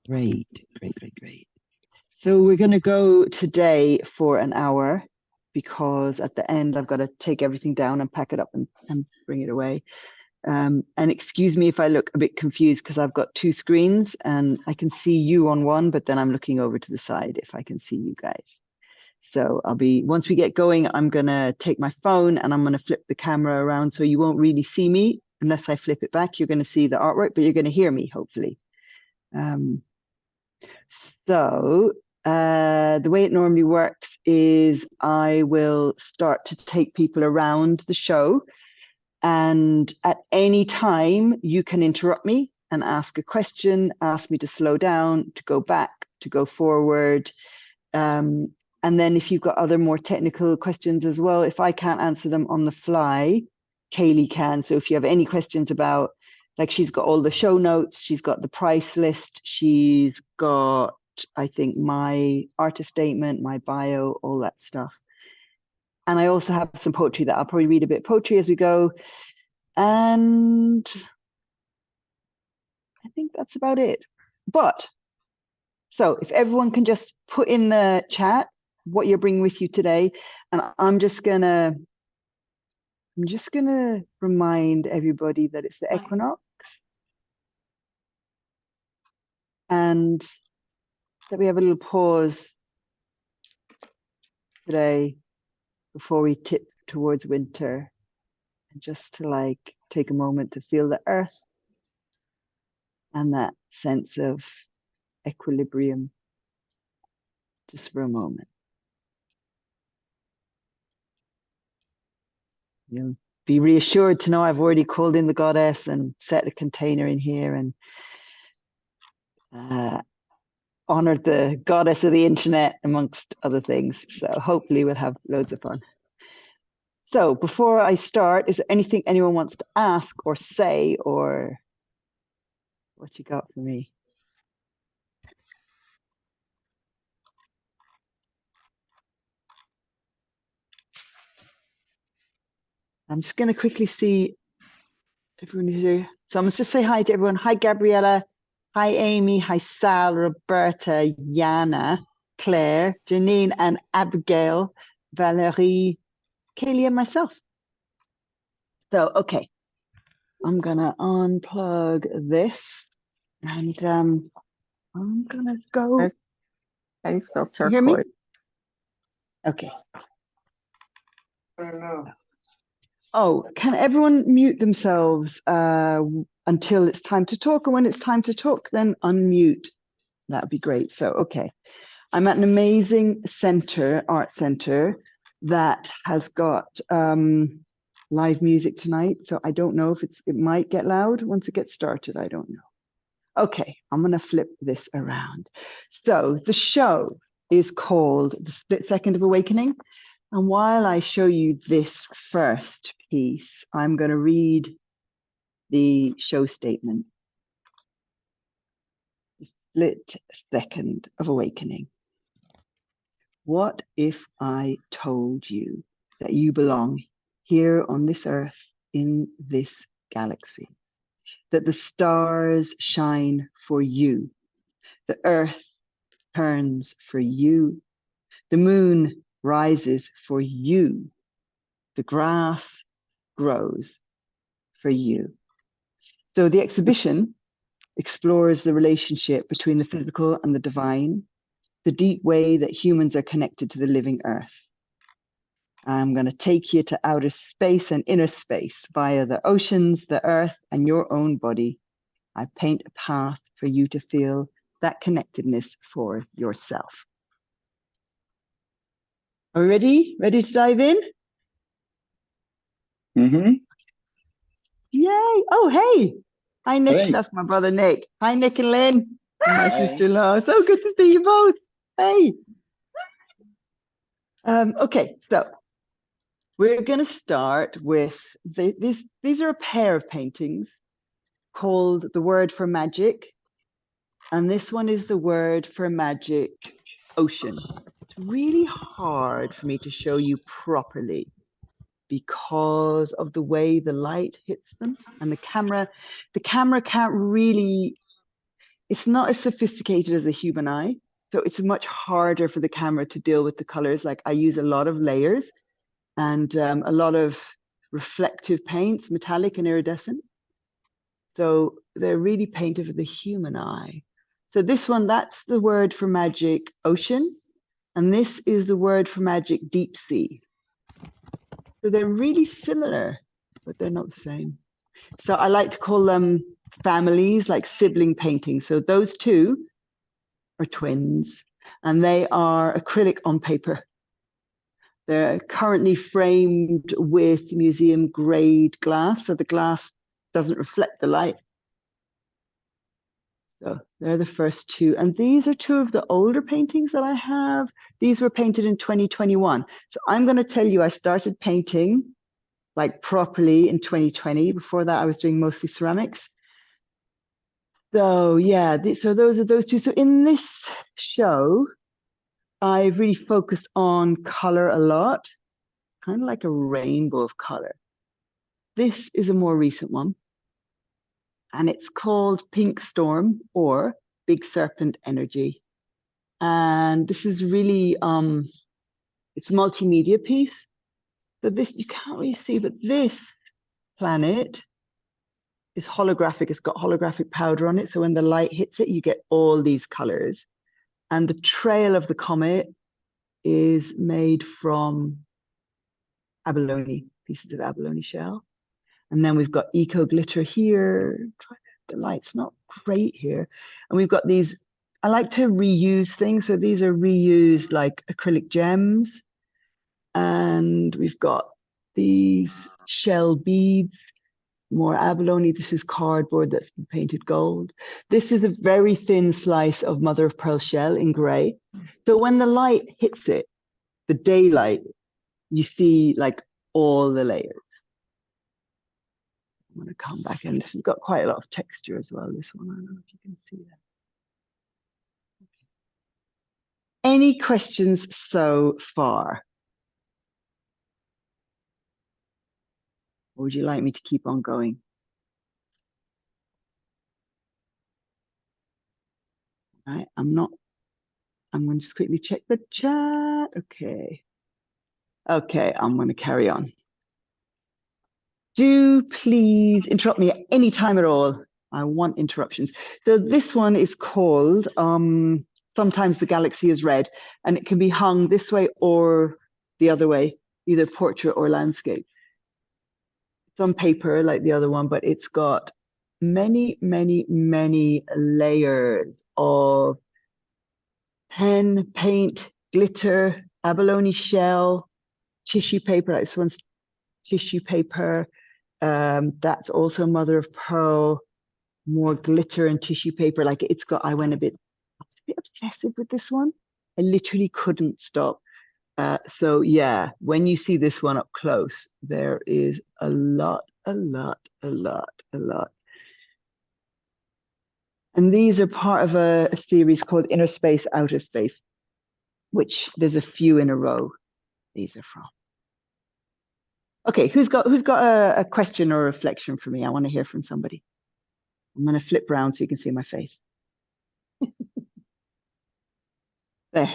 Great, great, great, great. So we're going to go today for an hour because at the end I've got to take everything down and pack it up and bring it away. And excuse me if I look a bit confused because I've got two screens and I can see you on one, but then I'm looking over to the side if I can see you guys. So once we get going, I'm going to take my phone and I'm going to flip the camera around so you won't really see me unless I flip it back. You're going to see the artwork, but you're going to hear me, hopefully. So the way it normally works is I will start to take people around the show. And at any time, you can interrupt me and ask a question, ask me to slow down, to go back, to go forward. And then if you've got other more technical questions as well, if I can't answer them on the fly, Kaylee can. So if you have any questions about, like she's got all the show notes, she's got the price list, she's got, I think, my artist statement, my bio, all that stuff. And I also have some poetry that I'll probably read a bit of poetry as we go. And I think that's about it. But so if everyone can just put in the chat what you're bringing with you today, and I'm just gonna remind everybody that it's the equinox and that we have a little pause today before we tip towards winter, and just to like take a moment to feel the earth and that sense of equilibrium just for a moment. You'll be reassured to know I've already called in the goddess and set a container in here and honored the goddess of the internet, amongst other things. So hopefully we'll have loads of fun. So before I start, is there anything anyone wants to ask or say, or what you got for me? I'm just going to quickly see everyone here. So I'm going to just say hi to everyone. Hi, Gabriella. Hi, Amy. Hi, Sal, Roberta, Yana, Claire, Janine, and Abigail, Vallerie, Kaylee, and myself. So, okay. I'm going to unplug this and I'm going to go. How do you spell turquoise? You hear me? Okay. Oh, can everyone mute themselves until it's time to talk? And when it's time to talk, then unmute. That would be great. So, okay. I'm at an amazing art center that has got live music tonight. So I don't know if it might get loud once it gets started. I don't know. Okay, I'm going to flip this around. So the show is called The Split Second of Awakening. And while I show you this first piece, I'm going to read the show statement. The Split Second of Awakening. What if I told you that you belong here on this earth in this galaxy? That the stars shine for you. The earth turns for you. The moon rises for you. The grass grows for you. So the exhibition explores the relationship between the physical and the divine, the deep way that humans are connected to the living earth. I'm going to take you to outer space and inner space via the oceans, the earth, and your own body. I paint a path for you to feel that connectedness for yourself. Are we ready? Ready to dive in? Mm-hmm. Yay. Oh, hey. Hi, Nick. Hey. That's my brother, Nick. Hi, Nick and Lynn. And my sister-in-law. So good to see you both. Hey. Okay, so we're going to start with these are a pair of paintings called The Word for Magic. And this one is The Word for Magic Ocean. It's really hard for me to show you properly because of the way the light hits them and the camera can't really, it's not as sophisticated as a human eye. So it's much harder for the camera to deal with the colors. Like I use a lot of layers and a lot of reflective paints, metallic and iridescent. So they're really painted for the human eye. So this one, that's the word for magic ocean. And this is the word for magic deep sea. So they're really similar, but they're not the same. So I like to call them families, like sibling paintings. So those two are twins, and they are acrylic on paper. They're currently framed with museum grade glass, so the glass doesn't reflect the light. So they're the first two. And these are two of the older paintings that I have. These were painted in 2021. So I'm going to tell you, I started painting like properly in 2020. Before that, I was doing mostly ceramics. So yeah, so those are those two. So in this show, I've really focused on color a lot, kind of like a rainbow of color. This is a more recent one, and it's called Pink Storm or Big Serpent Energy. And this is really, it's a multimedia piece. So this, you can't really see, but this planet is holographic. It's got holographic powder on it. So when the light hits it, you get all these colors. And the trail of the comet is made from abalone, pieces of abalone shell. And then we've got eco glitter here. The light's not great here. And we've got these, I like to reuse things. So these are reused like acrylic gems. And we've got these shell beads, more abalone. This is cardboard that's been painted gold. This is a very thin slice of mother of pearl shell in gray. So when the light hits it, the daylight, you see like all the layers. I'm going to come back in. This has got quite a lot of texture as well, this one. I don't know if you can see that. Okay. Any questions so far? Or would you like me to keep on going? All right, I'm going to just quickly check the chat. Okay. Okay, I'm going to carry on. Do please interrupt me at any time at all. I want interruptions. So this one is called Sometimes the Galaxy is Red, and it can be hung this way or the other way, either portrait or landscape. It's on paper like the other one, but it's got many, many, many layers of pen, paint, glitter, abalone shell, tissue paper. Like this one's tissue paper. That's also mother of pearl, more glitter and tissue paper. Like it's got, I was a bit obsessive with this one. I literally couldn't stop. So yeah, when you see this one up close, there is a lot. And these are part of a series called Inner Space, Outer Space, which there's a few in a row these are from. Okay, who's got a question or a reflection for me? I want to hear from somebody. I'm going to flip around so you can see my face. There.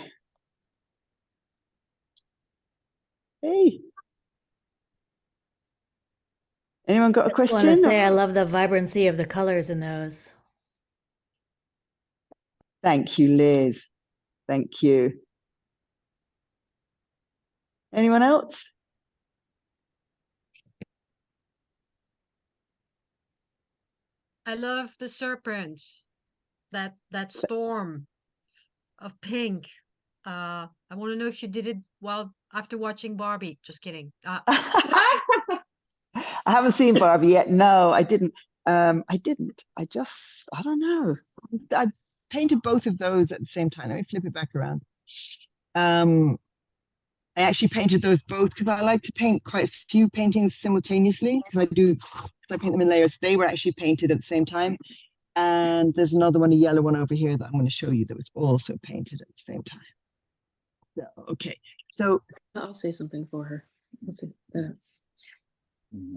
Hey. Anyone got a question? I just want to say I love the vibrancy of the colors in those. Thank you, Liz. Thank you. Anyone else? I love the serpents, that storm of pink. I want to know if you did it while after watching Barbie. Just kidding. I haven't seen Barbie yet. No, I didn't. I don't know. I painted both of those at the same time. Let me flip it back around. I actually painted those both because I like to paint quite a few paintings simultaneously because I paint them in layers. They were actually painted at the same time. And there's another one, a yellow one over here that I'm going to show you that was also painted at the same time. So, okay, so I'll say something for her. Let's see. we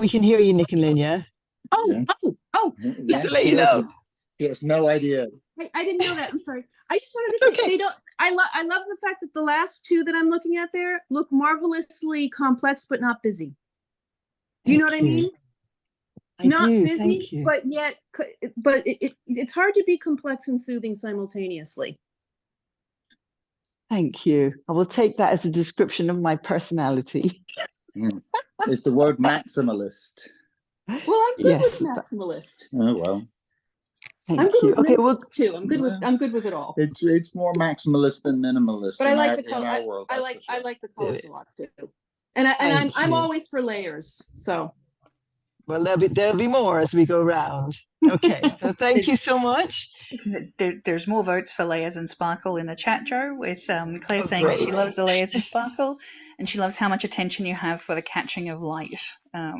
can hear you, Nick and Lynn, yeah? Oh, Yeah. oh, Yeah, To let she you know. doesn't. She has no idea. I didn't know that. I'm sorry. I just wanted to say Okay. they don't. I love the fact that the last two that I'm looking at there look marvelously complex, but not busy. Do you know what I Thank you. mean? I Not do. busy, Thank you. but yet, but it's hard to be complex and soothing simultaneously. Thank you. I will take that as a description of my personality. Mm. It's the word maximalist. Well, I'm good Yes. with maximalist. Oh well. I'm Thank good you. with Okay. Well, minimalist too. I'm good with Yeah. I'm good with it all. It's more maximalist than minimalist But I in like our the color. our world. I That's like for sure. I like the colors a lot too. And thank I'm you. always for layers. So Well, there'll be more as we go round. Okay. So thank you so much. There's more votes for layers and sparkle in the chat, Joe, with Claire Oh, saying that she great. loves the layers and sparkle, and she loves how much attention you have for the catching of light,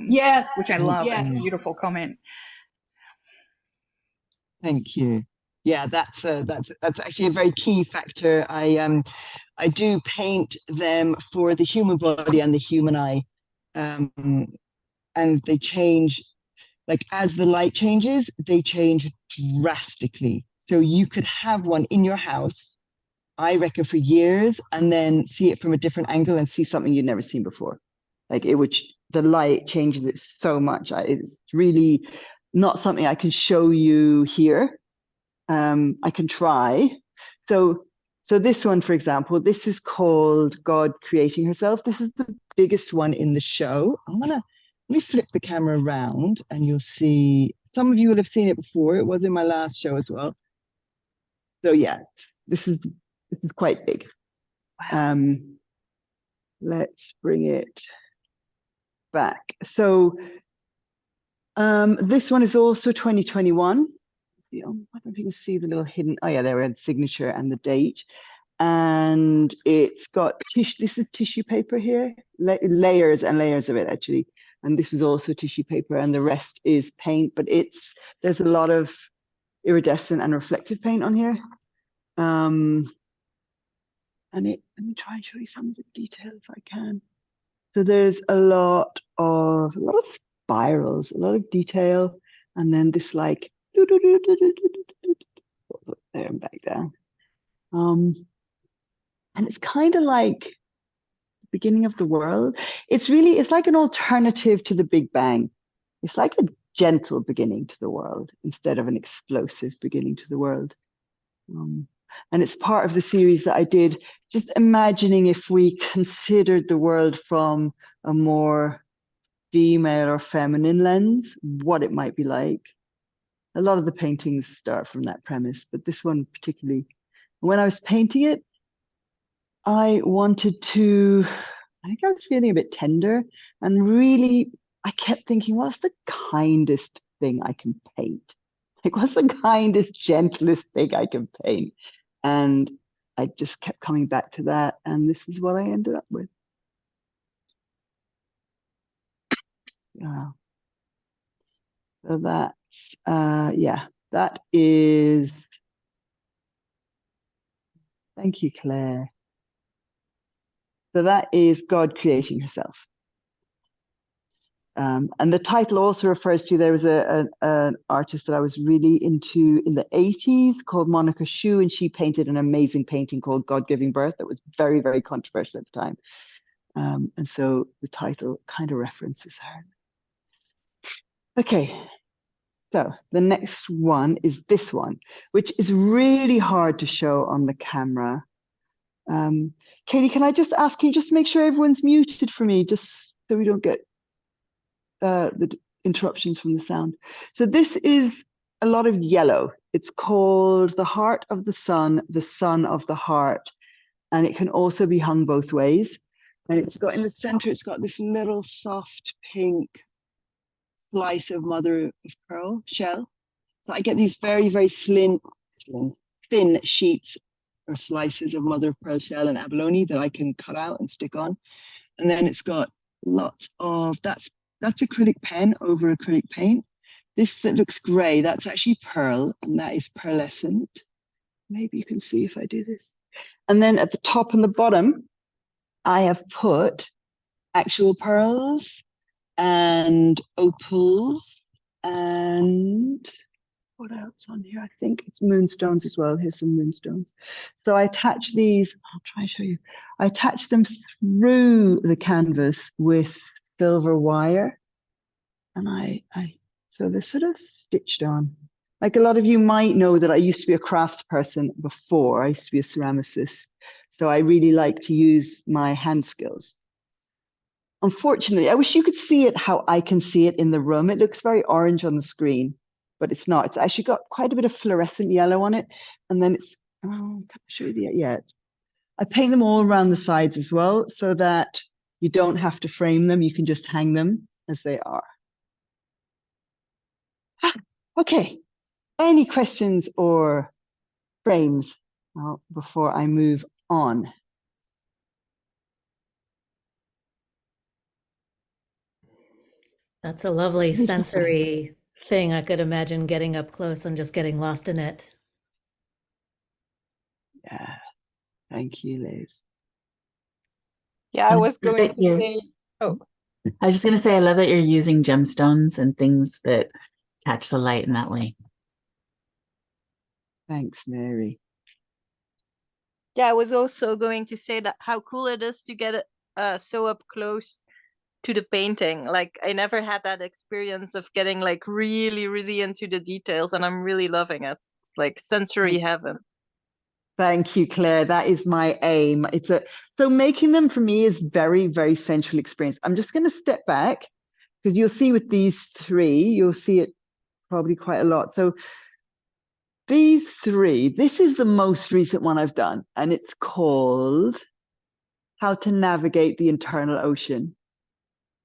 yes, which I Thank love. That's a yes. you. beautiful comment. Thank you. Yeah, that's actually a very key factor. I do paint them for the human body and the human eye, and they change. Like as the light changes, they change drastically. So you could have one in your house, I reckon, for years, and then see it from a different angle and see something you'd never seen before. Like the light changes it so much. It's really not something I can show you here. I can try. So this one, for example, this is called God Creating Herself. This is the biggest one in the show. Let me flip the camera around and you'll see, some of you will have seen it before. It was in my last show as well. So yeah, this is quite big. Wow. Let's bring it back. So this one is also 2021. I don't know if you can see the little hidden, oh yeah, there we have the signature and the date. And it's got tissue, this is tissue paper here, layers and layers of it actually. And this is also tissue paper and the rest is paint, but there's a lot of iridescent and reflective paint on here. And let me try and show you some of the detail if I can. So there's a lot of spirals, a lot of detail. And then this like, there and back down. And it's kind of like the beginning of the world. It's like an alternative to the Big Bang. It's like a gentle beginning to the world instead of an explosive beginning to the world. And it's part of the series that I did, just imagining if we considered the world from a more female or feminine lens, what it might be like. A lot of the paintings start from that premise, but this one particularly, when I was painting it, I wanted to, I think I was feeling a bit tender and really, I kept thinking, what's the kindest thing I can paint? Like, what's the kindest, gentlest thing I can paint? And I just kept coming back to that. And this is what I ended up with. Yeah. So that's, yeah, that is, thank you, Claire. So that is God Creating Herself. And the title also refers to, there was an artist that I was really into in the 80s called Monica Shu, and she painted an amazing painting called God Giving Birth that was very, very controversial at the time. And so the title kind of references her. Okay, so the next one is this one, which is really hard to show on the camera. Katie, can I just ask you just make sure everyone's muted for me, just so we don't get the interruptions from the sound. So this is a lot of yellow. It's called The Heart of the Sun of the Heart. And it can also be hung both ways. And it's got in the center, it's got this little soft pink slice of mother of pearl shell. So I get these very, very thin sheets or slices of mother of pearl shell and abalone that I can cut out and stick on. And then it's got lots of, that's acrylic pen over acrylic paint. This that looks gray, that's actually pearl, and that is pearlescent. Maybe you can see if I do this. And then at the top and the bottom, I have put actual pearls and opals And what else on here? I think it's moonstones as well. Here's some moonstones. So I attach these, I'll try and show you. I attach them through the canvas with silver wire. And so they're sort of stitched on. Like a lot of you might know that I used to be a craftsperson before. I used to be a ceramicist. So I really like to use my hand skills. Unfortunately, I wish you could see it how I can see it in the room. It looks very orange on the screen, but it's not. It's actually got quite a bit of fluorescent yellow on it. And then it's, oh, can I show you the, yeah. I paint them all around the sides as well, so that you don't have to frame them. You can just hang them as they are. Okay, any questions or frames before I move on? That's a lovely sensory thing. I could imagine getting up close and just getting lost in it. Yeah, thank you, Liz. Yeah, I I was love going that to you're- say, oh, I was just going to say, I love that you're using gemstones and things that catch the light in that way. Thanks, Mary. yeah, I was also going to say that how cool it is to get it so up close to the painting. Like I never had that experience of getting like really, really into the details, and I'm really loving it. It's like sensory heaven. Thank you, Claire. That is my aim. So making them for me is very, very sensual experience. I'm just going to step back because you'll see with these three, you'll see it probably quite a lot. So these three, this is the most recent one I've done, and it's called How to Navigate the Internal Ocean.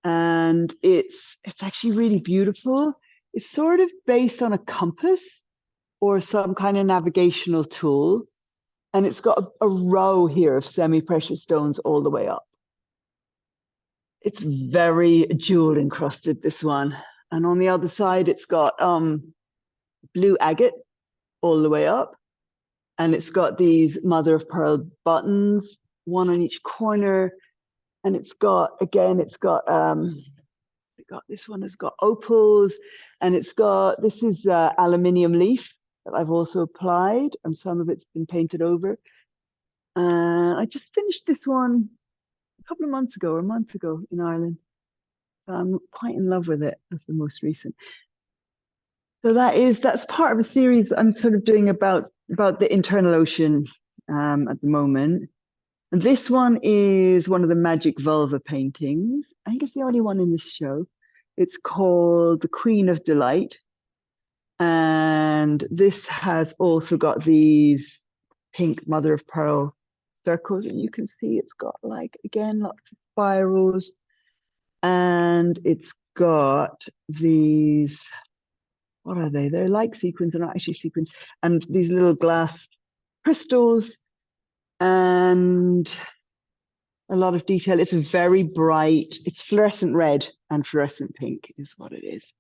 And it's actually really beautiful. It's sort of based on a compass or some kind of navigational tool. And it's got a row here of semi-precious stones all the way up. It's very jewel encrusted, this one. And on the other side, it's got blue agate all the way up. And it's got these mother of pearl buttons, one on each corner. And it's got, again, this one has got opals, and it's got, this is aluminium leaf that I've also applied, and some of it's been painted over. I just finished this one a couple of months ago or a month ago in Ireland. So I'm quite in love with it as the most recent. So that's part of a series I'm sort of doing about the internal ocean at the moment. And this one is one of the magic vulva paintings. I think it's the only one in this show. It's called The Queen of Delight. And this has also got these pink mother of pearl circles, and you can see it's got, like, again, lots of spirals, and it's got these, what are they? They're like sequins, they're not actually sequins, and these little glass crystals, and a lot of detail. It's very bright. It's fluorescent red and fluorescent pink is what it is.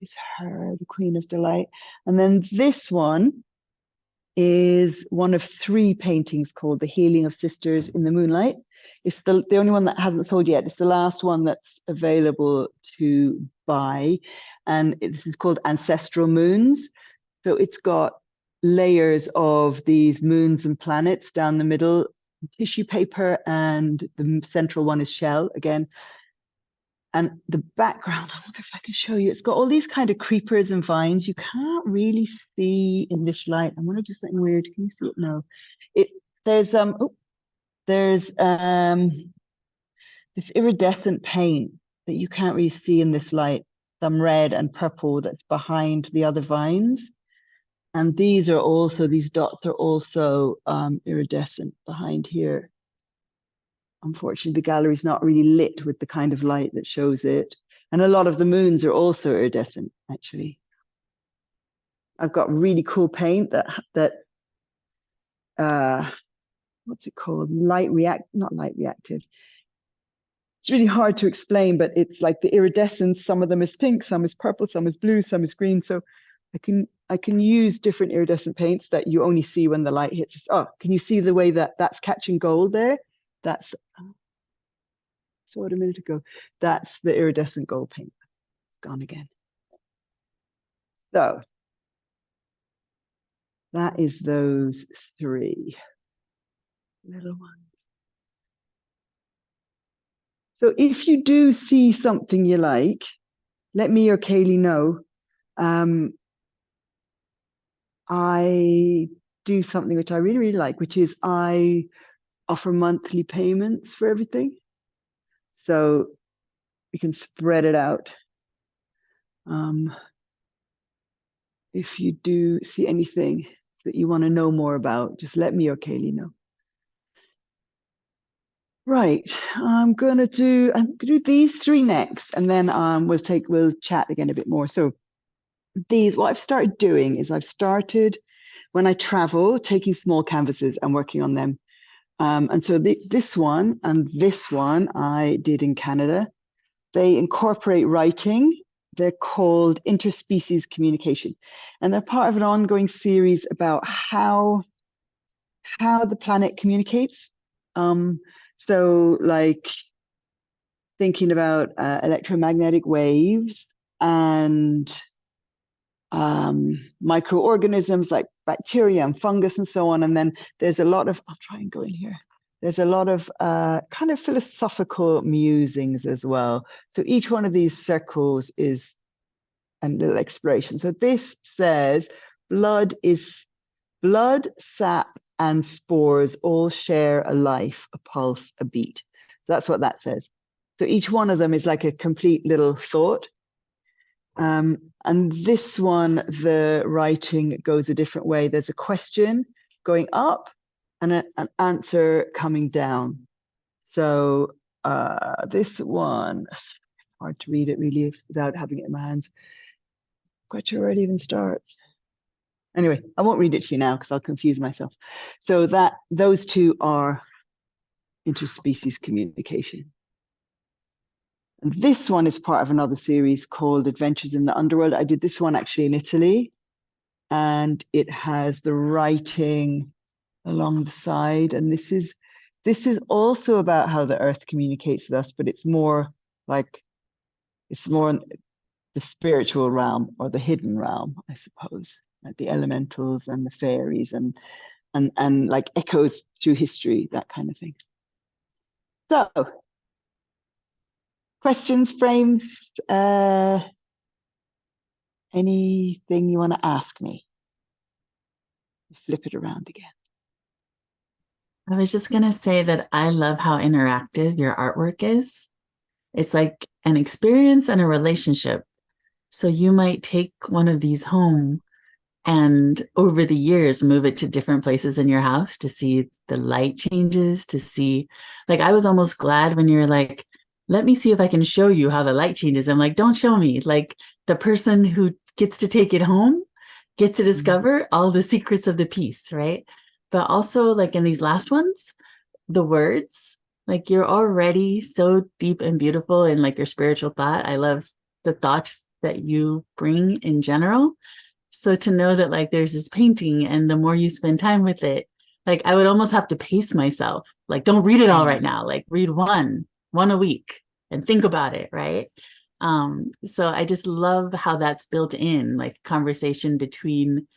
It's her, the Queen of Delight. And then this one is one of three paintings called The Healing of Sisters in the Moonlight. It's the only one that hasn't sold yet. It's the last one that's available to buy. And this is called Ancestral Moons. So it's got layers of these moons and planets down the middle, tissue paper, and the central one is shell again. And the background, I wonder if I can show you, it's got all these kind of creepers and vines you can't really see in this light. I'm gonna do something weird. Can you see it? No. There's this iridescent paint that you can't really see in this light, some red and purple that's behind the other vines. And these dots are also iridescent behind here. Unfortunately, the gallery is not really lit with the kind of light that shows it. And a lot of the moons are also iridescent, actually. I've got really cool paint that what's it called? Not light reactive. It's really hard to explain, but it's like the iridescence. Some of them is pink, some is purple, some is blue, some is green. So I can use different iridescent paints that you only see when the light hits. Oh, can you see the way that's catching gold there? That's, saw it a minute ago. That's the iridescent gold paint. gone again. So that is those three little ones. So if you do see something you like, let me or Kaylee know. I do something which I really, really like, which is I offer monthly payments for everything. So we can spread it out. If you do see anything that you want to know more about, just let me or Kaylee know. Right, I'm gonna do these three next, and then we'll chat again a bit more. So what I've started doing is I've started when I travel, taking small canvases and working on them. And so this one and this one I did in Canada. They incorporate writing. They're called interspecies communication, and they're part of an ongoing series about how the planet communicates. So like thinking about electromagnetic waves and microorganisms like bacteria and fungus and so on. And then there's a lot of, I'll try and go in here. There's a lot of kind of philosophical musings as well. So each one of these circles is a little exploration. So this says blood, sap, and spores all share a life, a pulse, a beat. So that's what that says. So each one of them is like a complete little thought. And this one, the writing goes a different way. There's a question going up and an answer coming down. So this one, it's hard to read it really without having it in my hands. Quite sure where it even starts. Anyway, I won't read it to you now because I'll confuse myself. So those two are interspecies communication. And this one is part of another series called Adventures in the Underworld. I did this one actually in Italy, and it has the writing along the side. And this is also about how the earth communicates with us, but it's more the spiritual realm or the hidden realm, I suppose, like the elementals and the fairies and like echoes through history, that kind of thing. So questions, frames, anything you want to ask me? Flip it around again. I was just going to say that I love how interactive your artwork is. It's like an experience and a relationship. So you might take one of these home and over the years move it to different places in your house to see the light changes, to see, like, I was almost glad when you're like, let me see if I can show you how the light changes. I'm like, don't show me. Like, the person who gets to take it home gets to discover all the secrets of the piece, right? But also, like in these last ones, the words, like, you're already so deep and beautiful in like your spiritual thought. I love the thoughts that you bring in general. So to know that like there's this painting, and the more you spend time with it, like I would almost have to pace myself. Like, don't read it all right now. Like, read one a week and think about it, right? So I just love how that's built in, like conversation between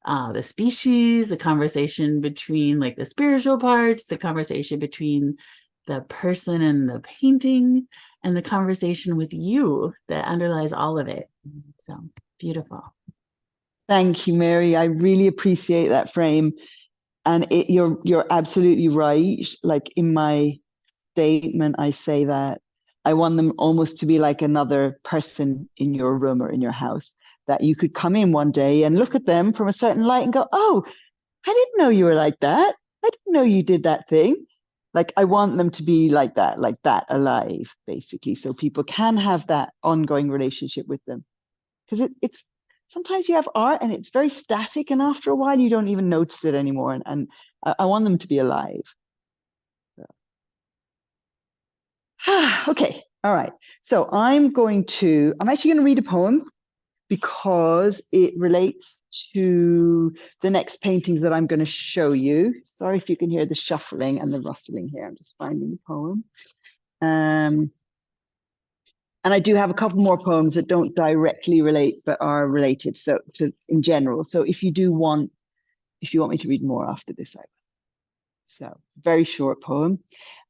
the species, the conversation between like the spiritual parts, the conversation between the person and the painting, and the conversation with you that underlies all of it. So beautiful. Thank you, Mary. I really appreciate that frame. And you're absolutely right. Like in my statement, I say that I want them almost to be like another person in your room or in your house, that you could come in one day and look at them from a certain light and go, oh, I didn't know you were like that. I didn't know you did that thing. Like, I want them to be like that, alive, basically. So people can have that ongoing relationship with them. Because it's sometimes you have art and it's very static, and after a while you don't even notice it anymore. And I want them to be alive. So. Okay, all right. So I'm actually going to read a poem because it relates to the next paintings that I'm going to show you. Sorry if you can hear the shuffling and the rustling here. I'm just finding the poem. And I do have a couple more poems that don't directly relate, but are related. So in general. So if you want me to read more after this, I will. So very short poem.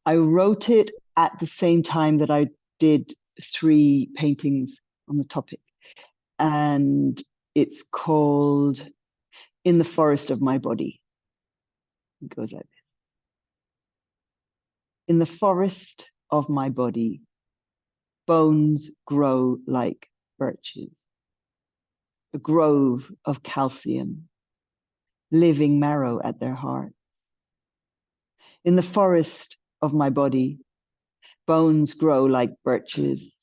I wrote it at the same time that I did 3 paintings on the topic. And it's called In the Forest of My Body. It goes like this. In the forest of my body, bones grow like birches, a grove of calcium, living marrow at their hearts. In the forest of my body, bones grow like birches.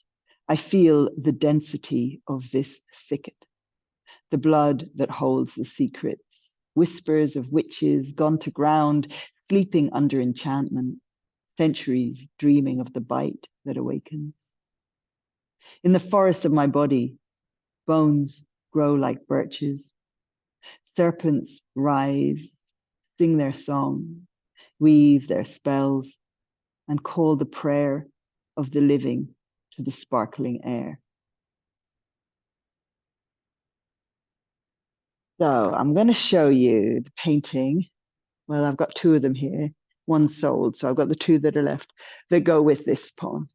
I feel the density of this thicket, the blood that holds the secrets, whispers of witches gone to ground, sleeping under enchantment, centuries dreaming of the bite that awakens. In the forest of my body, bones grow like birches. Serpents rise, sing their song, weave their spells, and call the prayer of the living to the sparkling air. So I'm going to show you the painting. Well, I've got 2 of them here. One sold, so I've got the 2 that are left that go with this poem.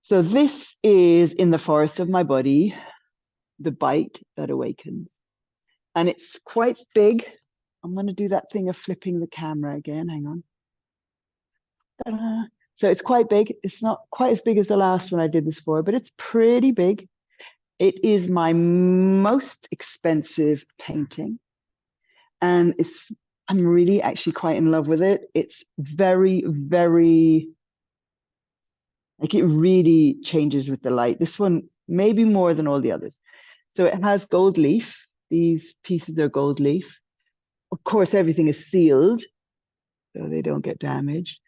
So this is In the Forest of My Body, the bite that awakens. And it's quite big. I'm going to do that thing of flipping the camera again. Hang on. Ta-da. So it's quite big. It's not quite as big as the last one I did this for, but it's pretty big. It is my most expensive painting. And I'm really actually quite in love with it. It's very, very, like it really changes with the light. This one, maybe more than all the others. So it has gold leaf. These pieces are gold leaf. Of course, everything is sealed, so they don't get damaged.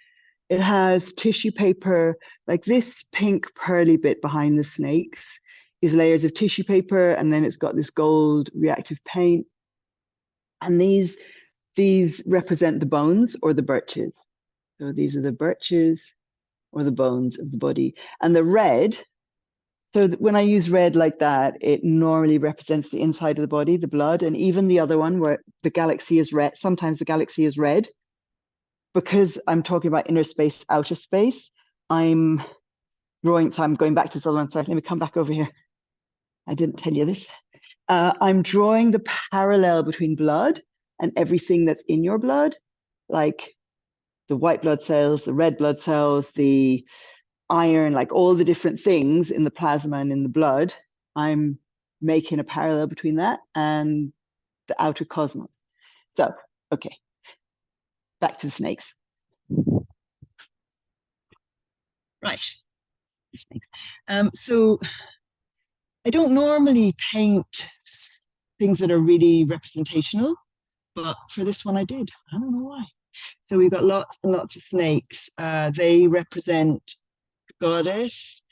It has tissue paper, like this pink pearly bit behind the snakes is layers of tissue paper, and then it's got this gold reactive paint. And these represent the bones or the birches. So these are the birches or the bones of the body. And the red, so when I use red like that, it normally represents the inside of the body, the blood, and even the other one where the galaxy is red. Sometimes the galaxy is red. Because I'm talking about inner space, outer space, I'm drawing, so I'm going back to this other one. Sorry, let me come back over here. I didn't tell you this. I'm drawing the parallel between blood and everything that's in your blood, like the white blood cells, the red blood cells, the iron, like all the different things in the plasma and in the blood. I'm making a parallel between that and the outer cosmos. So, okay. Back to the snakes. Right, the snakes. So I don't normally paint things that are really representational, but for this one I did. I don't know why. So we've got lots and lots of snakes. They represent the goddess.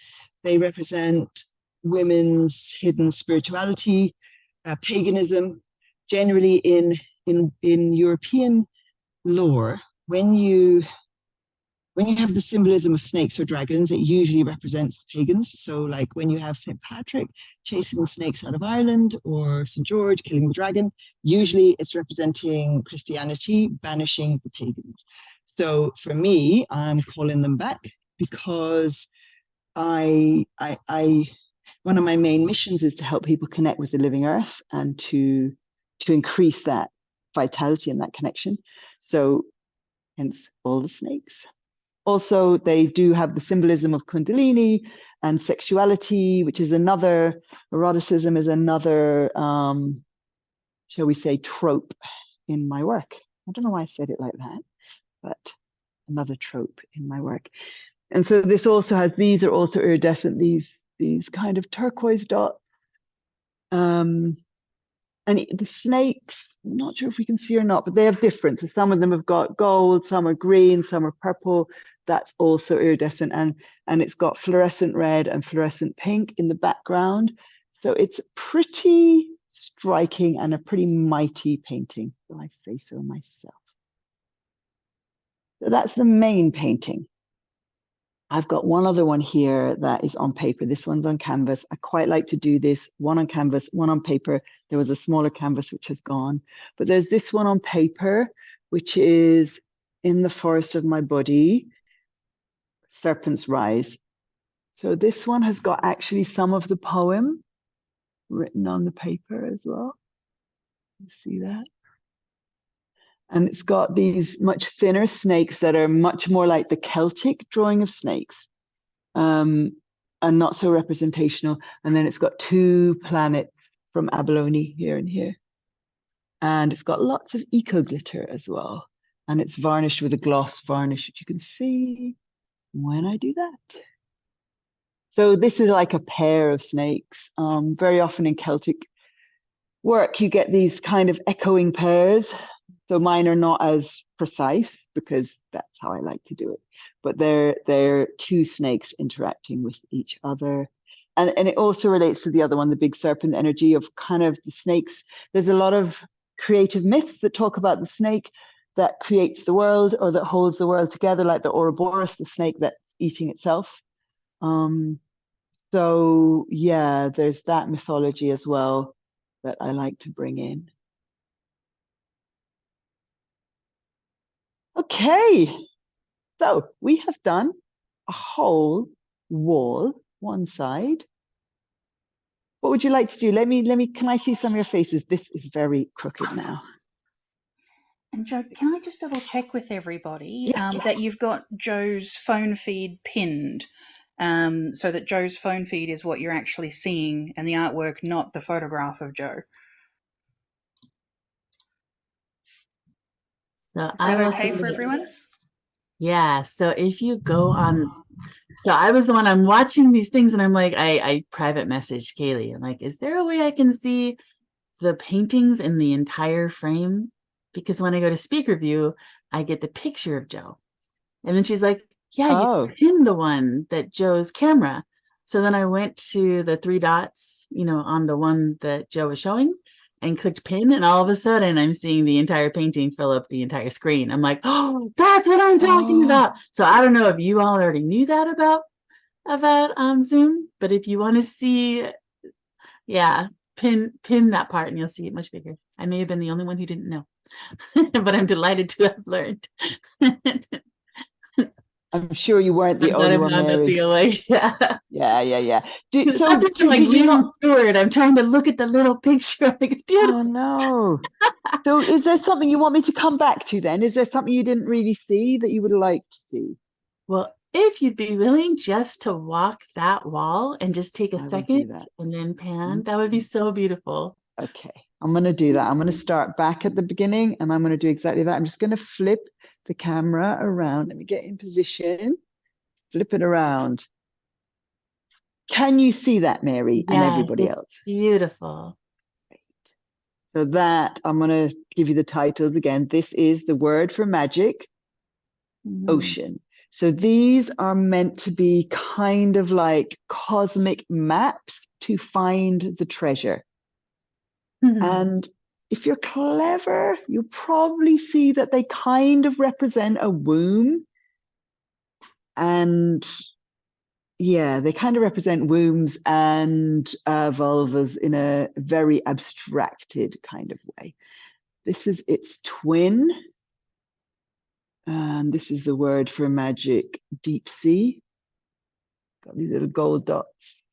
They represent women's hidden spirituality, paganism. Generally in European lore, when you have the symbolism of snakes or dragons, it usually represents pagans. So like when you have St. Patrick chasing the snakes out of Ireland, or St. George killing the dragon, usually it's representing Christianity banishing the pagans. So for me, I'm calling them back because one of my main missions is to help people connect with the living earth and to increase that vitality and that connection. So hence all the snakes. Also, they do have the symbolism of Kundalini and sexuality, which is another, eroticism is another, shall we say, trope in my work. I don't know why I said it like that, but another trope in my work. And so this also has, these are also iridescent, these kind of turquoise dots. And the snakes, I'm not sure if we can see or not, but they have differences. Some of them have got gold, some are green, some are purple. That's also iridescent, and it's got fluorescent red and fluorescent pink in the background. So it's pretty striking and a pretty mighty painting, if I say so myself. So that's the main painting. I've got one other one here that is on paper. This one's on canvas. I quite like to do this, one on canvas, one on paper. There was a smaller canvas which has gone, but there's this one on paper, which is in the forest of my body, Serpent's Rise. So this one has got actually some of the poem written on the paper as well. You see that? And it's got these much thinner snakes that are much more like the Celtic drawing of snakes, and not so representational. And then it's got two planets from abalone here and here. And it's got lots of eco glitter as well. And it's varnished with a gloss varnish, which you can see when I do that. So this is like a pair of snakes. Very often in Celtic work, you get these kind of echoing pairs. So mine are not as precise because that's how I like to do it. But they're two snakes interacting with each other. And it also relates to the other one, the big serpent energy of kind of the snakes. There's a lot of creative myths that talk about the snake that creates the world or that holds the world together, like the Ouroboros, the snake that's eating itself. So yeah, there's that mythology as well that I like to bring in. Okay, so we have done a whole wall, one side. What would you like to do? Can I see some of your faces? This is very crooked now. And Joe, can I just double check with everybody Yeah. that you've got Joe's phone feed pinned, so that Joe's phone feed is what you're actually seeing and the artwork, not the photograph of Joe. So Is I that will okay say for that- everyone? Yeah. So if you go on, so I was the one, I'm watching these things and I'm like, I private messaged Kaylee. I'm like, is there a way I can see the paintings in the entire frame? Because when I go to speaker view, I get the picture of Joe. And then she's like, yeah, you pinned the one that Joe's camera. So then I went to the three dots, on the one that Joe was showing and clicked pin. And all of a sudden I'm seeing the entire painting fill up the entire screen. I'm like, oh, that's what I'm talking about. So I don't know if you all already knew that about Zoom, but if you want to see, pin that part and you'll see it much bigger. I may have been the only one who didn't know, but I'm delighted to have learned. I'm sure you weren't the only one, Mary. Yeah. I'm trying to look at the little picture. Like, it's beautiful. Oh no. So is there something you want me to come back to then? Is there something you didn't really see that you would like to see? Well, if you'd be willing just to walk that wall and just take a second and then pan, that would be so beautiful. Okay, I'm going to do that. I'm going to start back at the beginning and I'm going to do exactly that. I'm just going to flip the camera around. Let me get in position. Flip it around. Can you see that, Mary, and everybody else? Beautiful. Great. So that, I'm going to give you the titles again. This is the word for magic, ocean. So these are meant to be kind of like cosmic maps to find the treasure. And if you're clever, you'll probably see that they kind of represent a womb. And yeah, they kind of represent wombs and vulvas in a very abstracted kind of way. This is its twin. And this is the word for magic, deep sea. Got these little gold dots.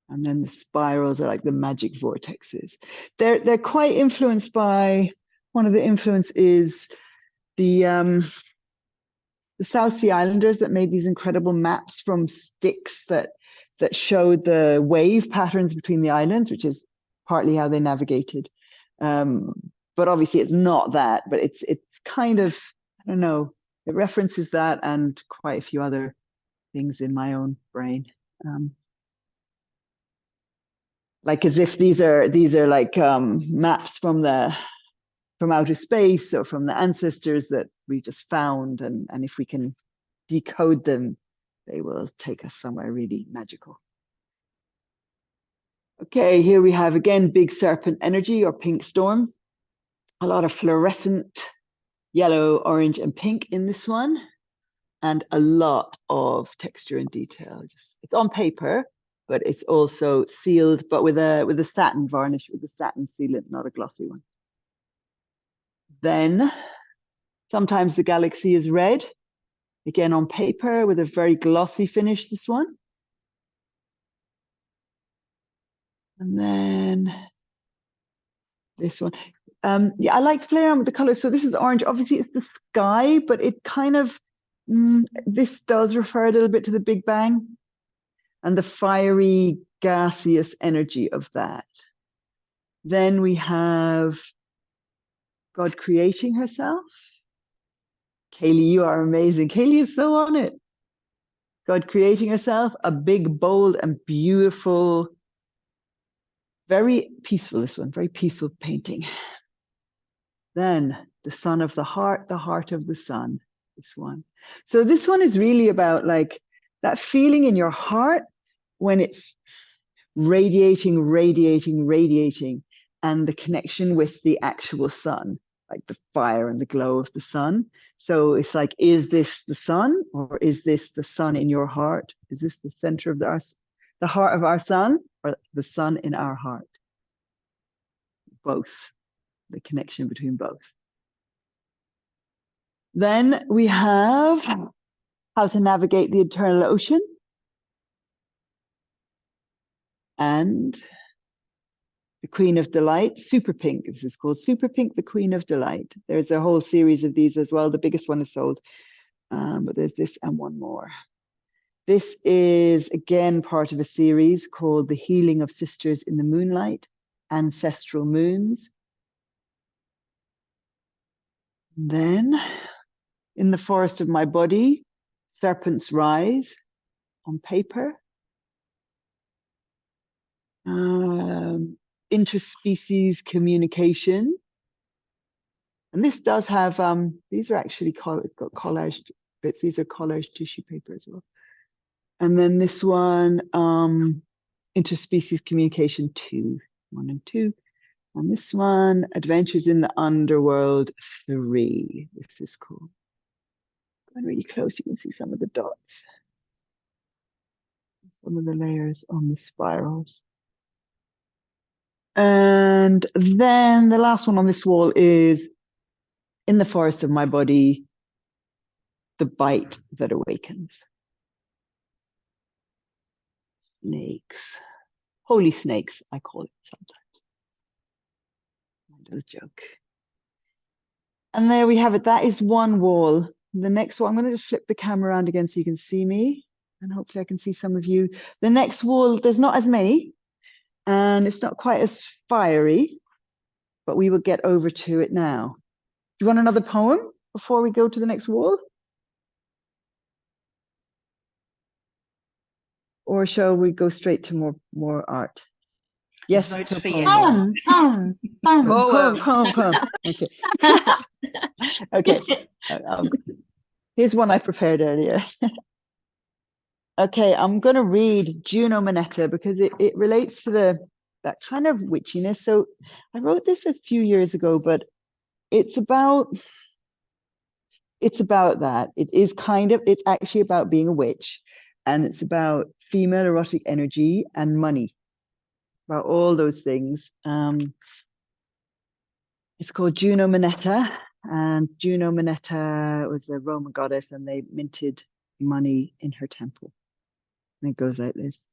And then the spirals are like the magic vortexes. They're quite influenced by, one of the influence is the South Sea Islanders that made these incredible maps from sticks that showed the wave patterns between the islands, which is partly how they navigated. But obviously it's not that, but it's kind of, I don't know, it references that and quite a few other things in my own brain. Like as if these are like maps from outer space or from the ancestors that we just found, and if we can decode them, they will take us somewhere really magical. Okay, here we have again big serpent energy or pink storm. A lot of fluorescent yellow, orange, and pink in this one. and a lot of texture and detail. Just it's on paper, but it's also sealed, but with a satin varnish, with a satin sealant, not a glossy one. Then sometimes the galaxy is red, again on paper with a very glossy finish, this one. And then this one. Yeah, I like to play around with the colors. So this is orange. Obviously, it's the sky, but it kind of, this does refer a little bit to the Big Bang and the fiery, gaseous energy of that. Then we have God creating herself. Kaylee, you are amazing. Kaylee is so on it. God creating herself, a big, bold, and beautiful, very peaceful, this one, very peaceful painting. Then the sun of the heart of the sun, this one. So this one is really about like that feeling in your heart when it's radiating, radiating, radiating, and the connection with the actual sun, like the fire and the glow of the sun. So it's like, is this the sun, or is this the sun in your heart? Is this the center of the heart of our sun, or the sun in our heart? Both, the connection between both. Then we have how to navigate the eternal ocean. And the Queen of Delight, Super Pink. This is called Super Pink, the Queen of Delight. There's a whole series of these as well. The biggest one is sold, but there's this and one more. This is, again, part of a series called The Healing of Sisters in the Moonlight, Ancestral Moons. And then, In the Forest of My Body, Serpents Rise, on paper. Interspecies communication. And this does have, these are actually, it's got collaged bits. These are collaged tissue paper as well. And then this one, interspecies communication 2, 1 and 2. And this one, Adventures in the Underworld 3. This is cool. Going really close, you can see some of the dots. Some of the layers on the spirals. And then the last one on this wall is In the Forest of My Body, The Bite That Awakens. Snakes. Holy snakes, I call it sometimes. My little joke. And there we have it. That is one wall. The next one, I'm going to just flip the camera around again so you can see me. And hopefully I can see some of you. The next wall, there's not as many. And it's not quite as fiery. But we will get over to it now. Do you want another poem before we go to the next wall? Or shall we go straight to more art? Yes, Votes to for poem. yes. Poem. Okay. Okay. Here's one I prepared earlier. Okay, I'm going to read Juno Moneta because it relates to that kind of witchiness. So I wrote this a few years ago, but it's about that. It's actually about being a witch, and it's about female erotic energy and money, about all those things. It's called Juno Moneta, and Juno Moneta was a Roman goddess, and they minted money in her temple. And it goes like this.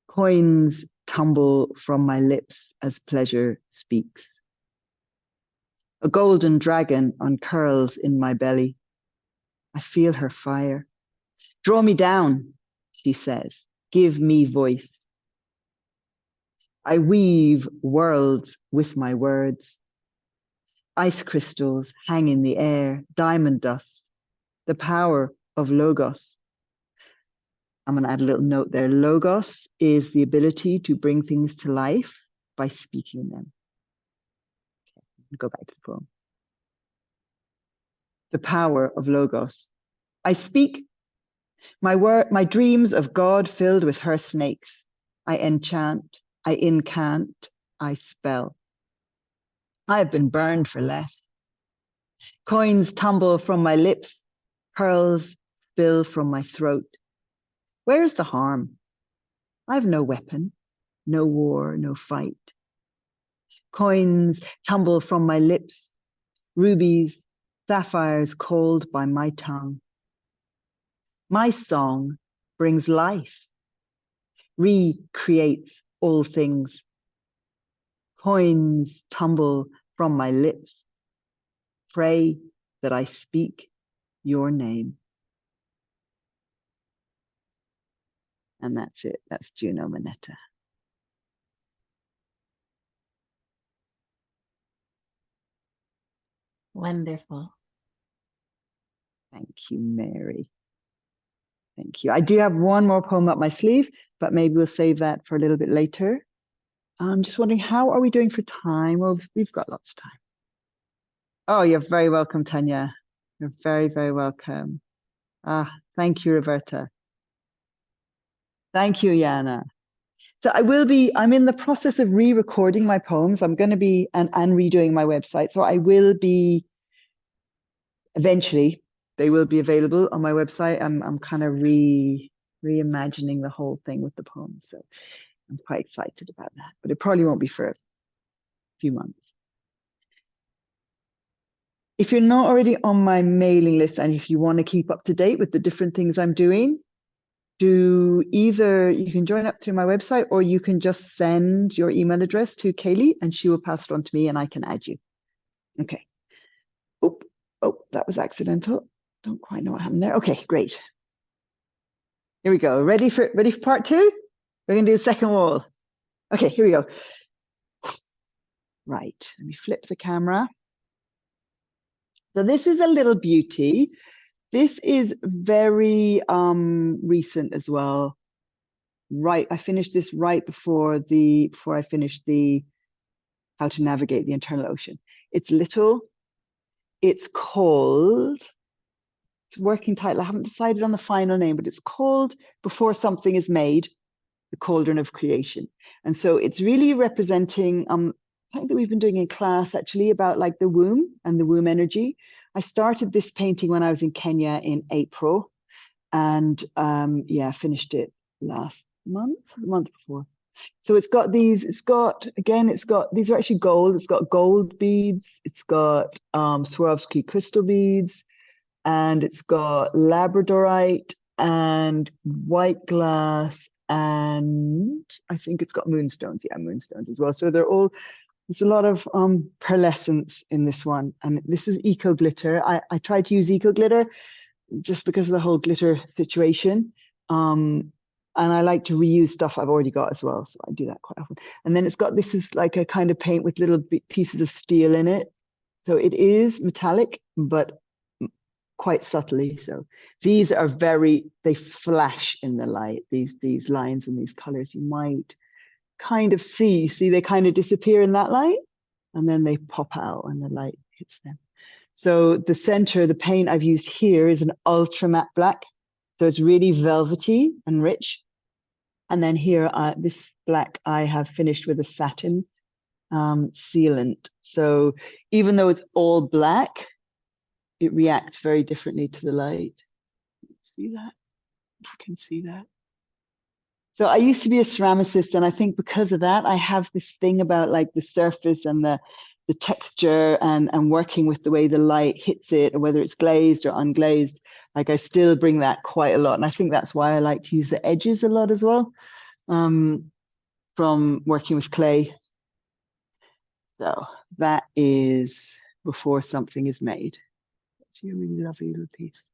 Coins tumble from my lips as pleasure speaks. A golden dragon uncurls in my belly. I feel her fire. Draw me down, she says. Give me voice. I weave worlds with my words. Ice crystals hang in the air, diamond dust, the power of Logos. I'm going to add a little note there. Logos is the ability to bring things to life by speaking them. Okay, go back to the poem. The power of Logos. I speak my dreams of God filled with her snakes. I enchant, I incant, I spell. I have been burned for less. Coins tumble from my lips Pearls spill from my throat. Where's the harm? I've no weapon, no war, no fight. Coins tumble from my lips, rubies, sapphires called by my tongue. My song brings life, recreates all things. Coins tumble from my lips. Pray that I speak your name. And that's it. That's Juno Moneta. Wonderful. Thank you, Mary. Thank you. I do have one more poem up my sleeve, but maybe we'll save that for a little bit later. I'm just wondering, how are we doing for time? Well, we've got lots of time. Oh, you're very welcome, Tanya. You're very, very welcome. Thank you, Roberta. Thank you, Yana. So I'm in the process of re-recording my poems. I'm going to be, and redoing my website. So I will be, eventually, they will be available on my website. I'm kind of reimagining the whole thing with the poems. So I'm quite excited about that, but it probably won't be for a few months. If you're not already on my mailing list, and if you want to keep up to date with the different things I'm doing, you can join up through my website, or you can just send your email address to Kaylee and she will pass it on to me and I can add you. Okay. Oh, that was accidental. Don't quite know what happened there. Okay, great. Here we go. Ready for part two? We're going to do the second wall. Okay, here we go. Right, let me flip the camera. So this is a little beauty. This is very recent as well. Right, I finished this right before I finished the How to Navigate the Internal Ocean. It's little. It's called, it's a working title. I haven't decided on the final name, but it's called Before Something is Made, the Cauldron of Creation. And so it's really representing something that we've been doing in class, actually, about like the womb and the womb energy. I started this painting when I was in Kenya in April, and finished it last month, the month before. So these are actually gold. It's got gold beads, it's got Swarovski crystal beads, and it's got labradorite and white glass, and I think it's got moonstones. Yeah, moonstones as well. So there's a lot of pearlescence in this one. And this is eco glitter. I tried to use eco glitter just because of the whole glitter situation. And I like to reuse stuff I've already got as well. So I do that quite often. And then this is like a kind of paint with little pieces of steel in it. So it is metallic, but quite subtly. So these are they flash in the light, these lines and these colors. You might kind of see they kind of disappear in that light and then they pop out when the light hits them. So the center, the paint I've used here is an ultra matte black. So it's really velvety and rich. And then here, this black I have finished with a satin sealant. So even though it's all black, it reacts very differently to the light. See that? If you can see that. So I used to be a ceramicist, and I think because of that, I have this thing about like the surface and the texture and working with the way the light hits it, or whether it's glazed or unglazed. Like I still bring that quite a lot. And I think that's why I like to use the edges a lot as well, from working with clay. So that is Before Something is Made. It's a really lovely little piece.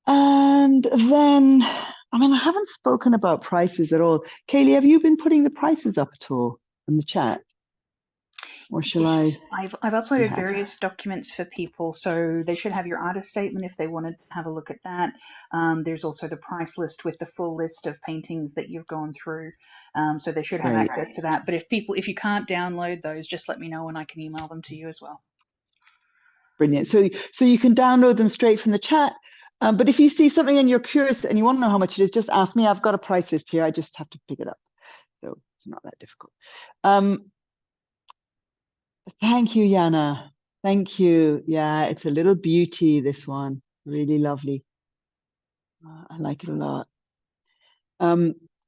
And then, I haven't spoken about prices at all. Kaylee, have you been putting the prices up at all in the chat? Or shall Yes, I? I've uploaded have. various documents for people, so they should have your artist statement if they want to have a look at that. There's also the price list with the full list of paintings that you've gone through, so they should have Great. access to that. But if you can't download those, just let me know and I can email them to you as well. Brilliant. So you can download them straight from the chat. But if you see something and you're curious and you want to know how much it is, just ask me. I've got a price list here. I just have to pick it up. So it's not that difficult. Thank you, Yana. Thank you. Yeah, it's a little beauty, this one. Really lovely. I like it a lot.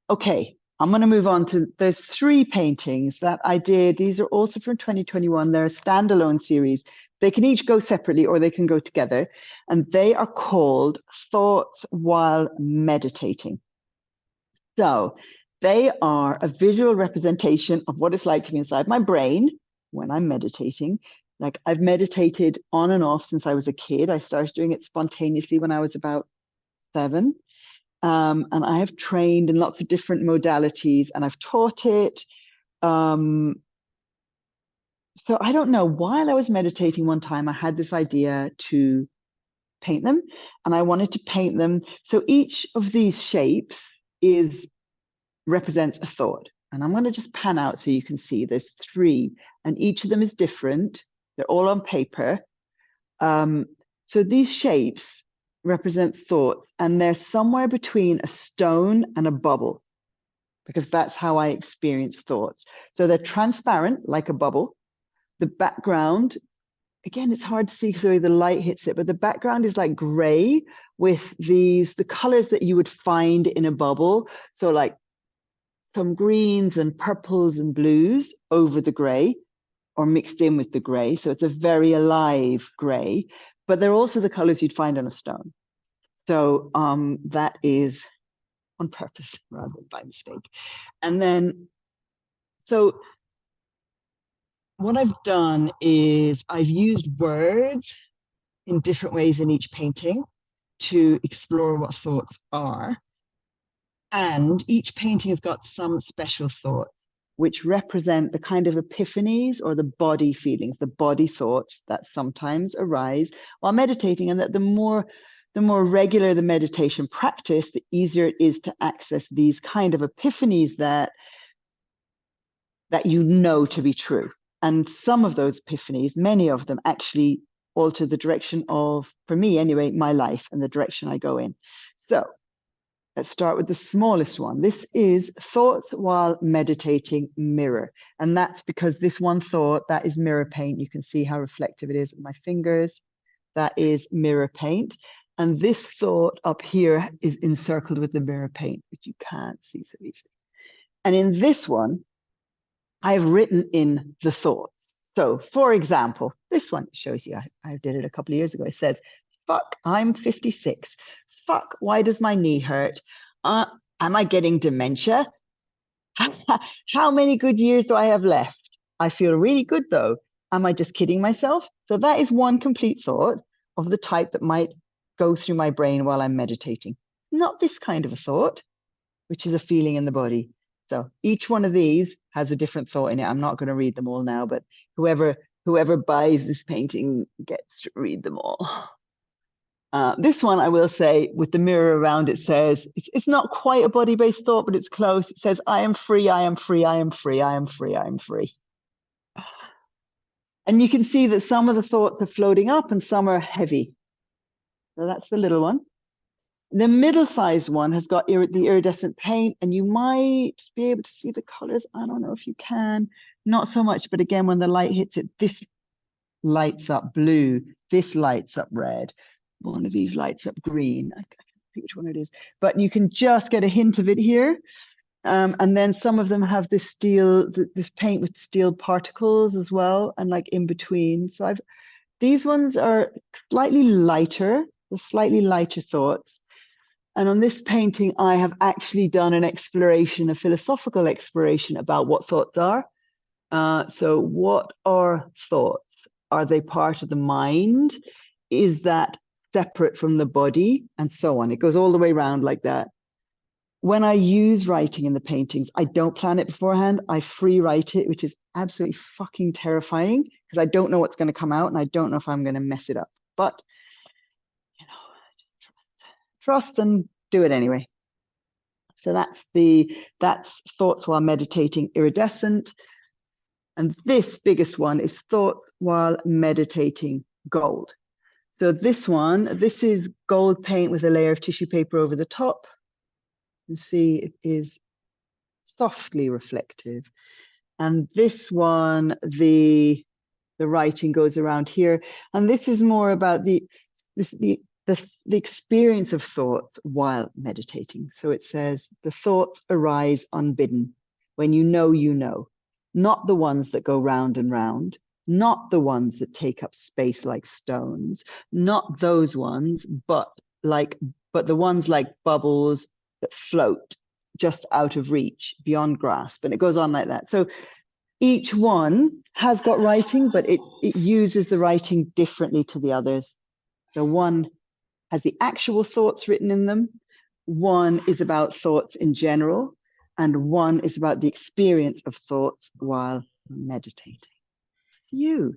Okay, I'm going to move on to, there's 3 paintings that I did. These are also from 2021. They're a standalone series. They can each go separately or they can go together. And they are called Thoughts While Meditating. So they are a visual representation of what it's like to be inside my brain when I'm meditating. Like I've meditated on and off since I was a kid. I started doing it spontaneously when I was about 7. And I have trained in lots of different modalities and I've taught it. So I don't know, while I was meditating one time, I had this idea to paint them and I wanted to paint them. So each of these shapes represents a thought. And I'm going to just pan out so you can see there's 3 and each of them is different. They're all on paper. So these shapes represent thoughts and they're somewhere between a stone and a bubble because that's how I experience thoughts. So they're transparent like a bubble. The background, again, it's hard to see because the way the light hits it, but the background is like gray with the colors that you would find in a bubble. So like some greens and purples and blues over the gray or mixed in with the gray. So it's a very alive gray, but they're also the colors you'd find on a stone. So that is on purpose rather than by mistake. And then, so what I've done is I've used words in different ways in each painting to explore what thoughts are. And each painting has got some special thoughts, which represent the kind of epiphanies or the body feelings, the body thoughts that sometimes arise while meditating, and that the more regular the meditation practice, the easier it is to access these kind of epiphanies that you know to be true. And some of those epiphanies, many of them actually alter the direction of, for me anyway, my life and the direction I go in. So let's start with the smallest one. This is Thoughts While Meditating Mirror. And that's because this one thought, that is mirror paint. You can see how reflective it is with my fingers. That is mirror paint. And this thought up here is encircled with the mirror paint, which you can't see so easily. And in this one, I've written in the thoughts. So for example, this one shows you, I did it a couple of years ago. It says, fuck, I'm 56. Fuck, why does my knee hurt? Am I getting dementia? How many good years do I have left? I feel really good though. Am I just kidding myself? So that is one complete thought of the type that might go through my brain while I'm meditating. Not this kind of a thought, which is a feeling in the body. So each one of these has a different thought in it. I'm not going to read them all now, but whoever buys this painting gets to read them all. This one, I will say, with the mirror around, it says, it's not quite a body-based thought, but it's close. It says, I am free, I am free, I am free, I am free, I am free. And you can see that some of the thoughts are floating up and some are heavy. So that's the little one. The middle-sized one has got the iridescent paint, and you might be able to see the colors. I don't know if you can. Not so much, but again, when the light hits it, this lights up blue, this lights up red. One of these lights up green. I can't see which one it is, but you can just get a hint of it here. And then some of them have this steel, this paint with steel particles as well, and like in between. So these ones are slightly lighter, the slightly lighter thoughts. And on this painting, I have actually done an exploration, a philosophical exploration about what thoughts are. So what are thoughts? Are they part of the mind? Is that separate from the body? And so on. It goes all the way around like that. When I use writing in the paintings, I don't plan it beforehand. I free write it, which is absolutely fucking terrifying because I don't know what's going to come out and I don't know if I'm going to mess it up. But, you know, just trust and do it anyway. So that's Thoughts While Meditating Iridescent. And this biggest one is Thoughts While Meditating Gold. So this is gold paint with a layer of tissue paper over the top. You can see it is softly reflective. And this one, the the writing goes around here. And this is more about the experience of thoughts while meditating. So it says, the thoughts arise unbidden when you know, not the ones that go round and round, not the ones that take up space like stones, not those ones, but the ones like bubbles that float just out of reach, beyond grasp. And it goes on like that. So each one has got writing, but it uses the writing differently to the others. So one has the actual thoughts written in them, one is about thoughts in general, and one is about the experience of thoughts while meditating. You.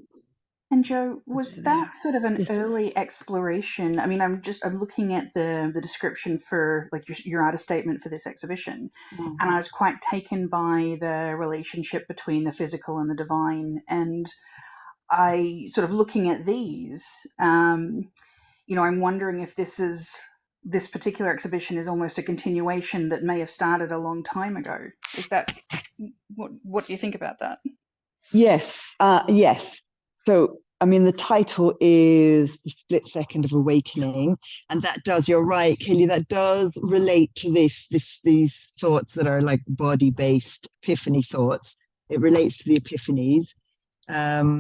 And Joe, was that sort of an Yes. early exploration? I mean, I'm looking at the description for like your artist statement for this exhibition, and I was quite taken by the relationship between the physical and the divine. And I sort of looking at these, I'm wondering if this particular exhibition is almost a continuation that may have started a long time ago. Is that what do you think about that? Yes, yes. So, I mean, the title is The Split Second of Awakening, and that does, you're right, Kelly, that does relate to these thoughts that are like body-based epiphany thoughts. It relates to the epiphanies. I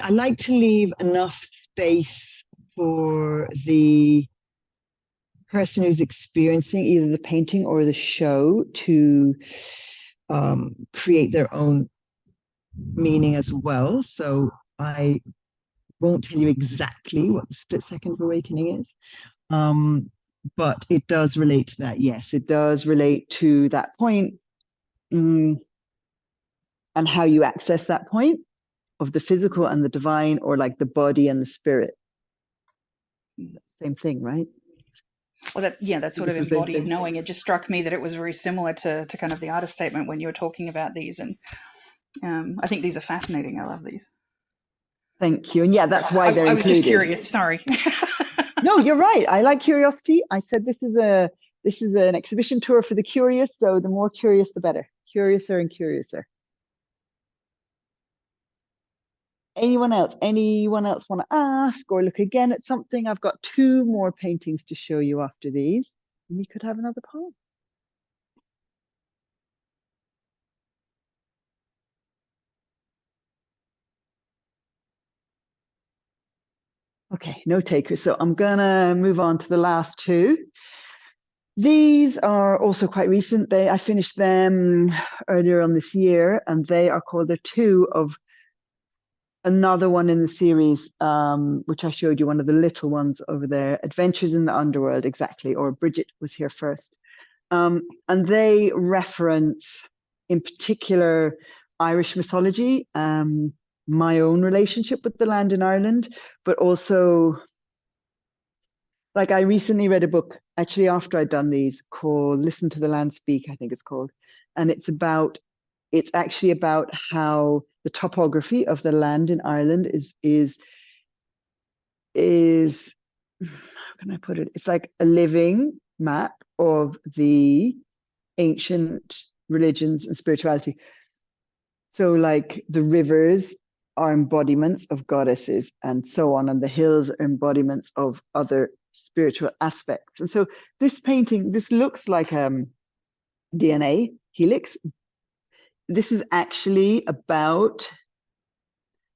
like to leave enough space for the person who's experiencing either the painting or the show to create their own meaning as well. So I won't tell you exactly what the split second of awakening is, but it does relate to that. Yes, it does relate to that point, and how you access that point of the physical and the divine, or like the body and the spirit. Same thing, right? Well, that sort of embodied knowing. It just struck me that it was very similar to kind of the artist statement when you were talking about these, and I think these are fascinating. I love these. Thank you. And yeah, that's why they're included. I was just curious. Sorry. No, you're right. I like curiosity. I said this is an exhibition tour for the curious. So the more curious, the better. Curiouser and curiouser. Anyone else want to ask or look again at something? I've got 2 more paintings to show you after these. And we could have another poem. Okay, no takers. So I'm gonna move on to the last 2. These are also quite recent. I finished them earlier on this year, and they are called, they're 2 of another one in the series, which I showed you, one of the little ones over there, Adventures in the Underworld, exactly, or Bridget was here first. And they reference, in particular, Irish mythology, my own relationship with the land in Ireland, but also, like, I recently read a book, actually after I'd done these, called Listen to the Land Speak, I think it's called. And it's actually about how the topography of the land in Ireland is how can I put it? It's like a living map of the ancient religions and spirituality. So like the rivers are embodiments of goddesses and so on, and the hills are embodiments of other spiritual aspects. And so this painting, this looks like DNA helix. This is actually about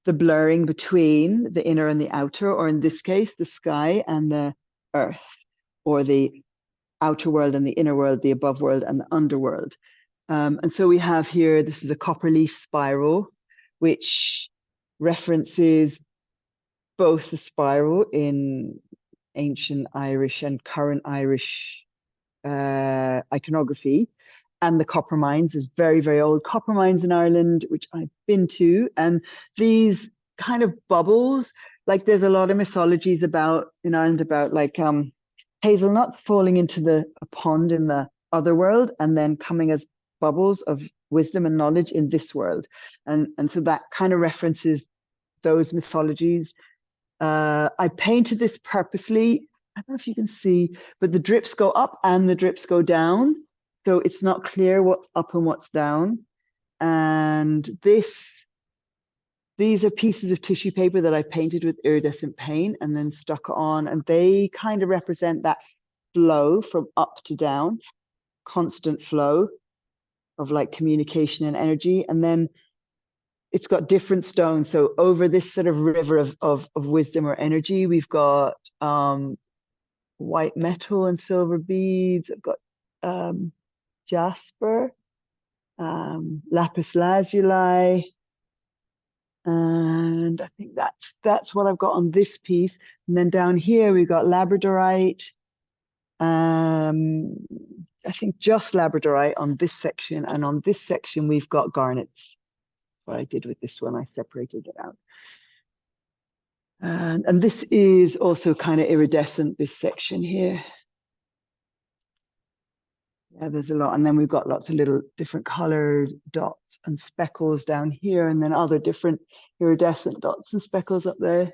the blurring between the inner and the outer, or in this case, the sky and the earth, or the outer world and the inner world, the above world and the underworld. And so we have here, this is a copper leaf spiral, which references both the spiral in ancient Irish and current Irish iconography, and the copper mines. There's very, very old copper mines in Ireland, which I've been to. And these kind of bubbles, like there's a lot of mythologies in Ireland about like hazelnuts falling into a pond in the other world and then coming as bubbles of wisdom and knowledge in this world. And so that kind of references those mythologies. I painted this purposely. I don't know if you can see, but the drips go up and the drips go down. So it's not clear what's up and what's down. And these are pieces of tissue paper that I painted with iridescent paint and then stuck on, and they kind of represent that flow from up to down, constant flow of like communication and energy. And then it's got different stones. So over this sort of river of wisdom or energy, we've got white metal and silver beads. I've got jasper, lapis lazuli, and I think that's what I've got on this piece. And then down here we've got labradorite. I think just labradorite on this section, and on this section we've got garnets. What I did with this one, I separated it out. And this is also kind of iridescent, this section here. Yeah, there's a lot. And then we've got lots of little different colored dots and speckles down here, and then other different iridescent dots and speckles up there.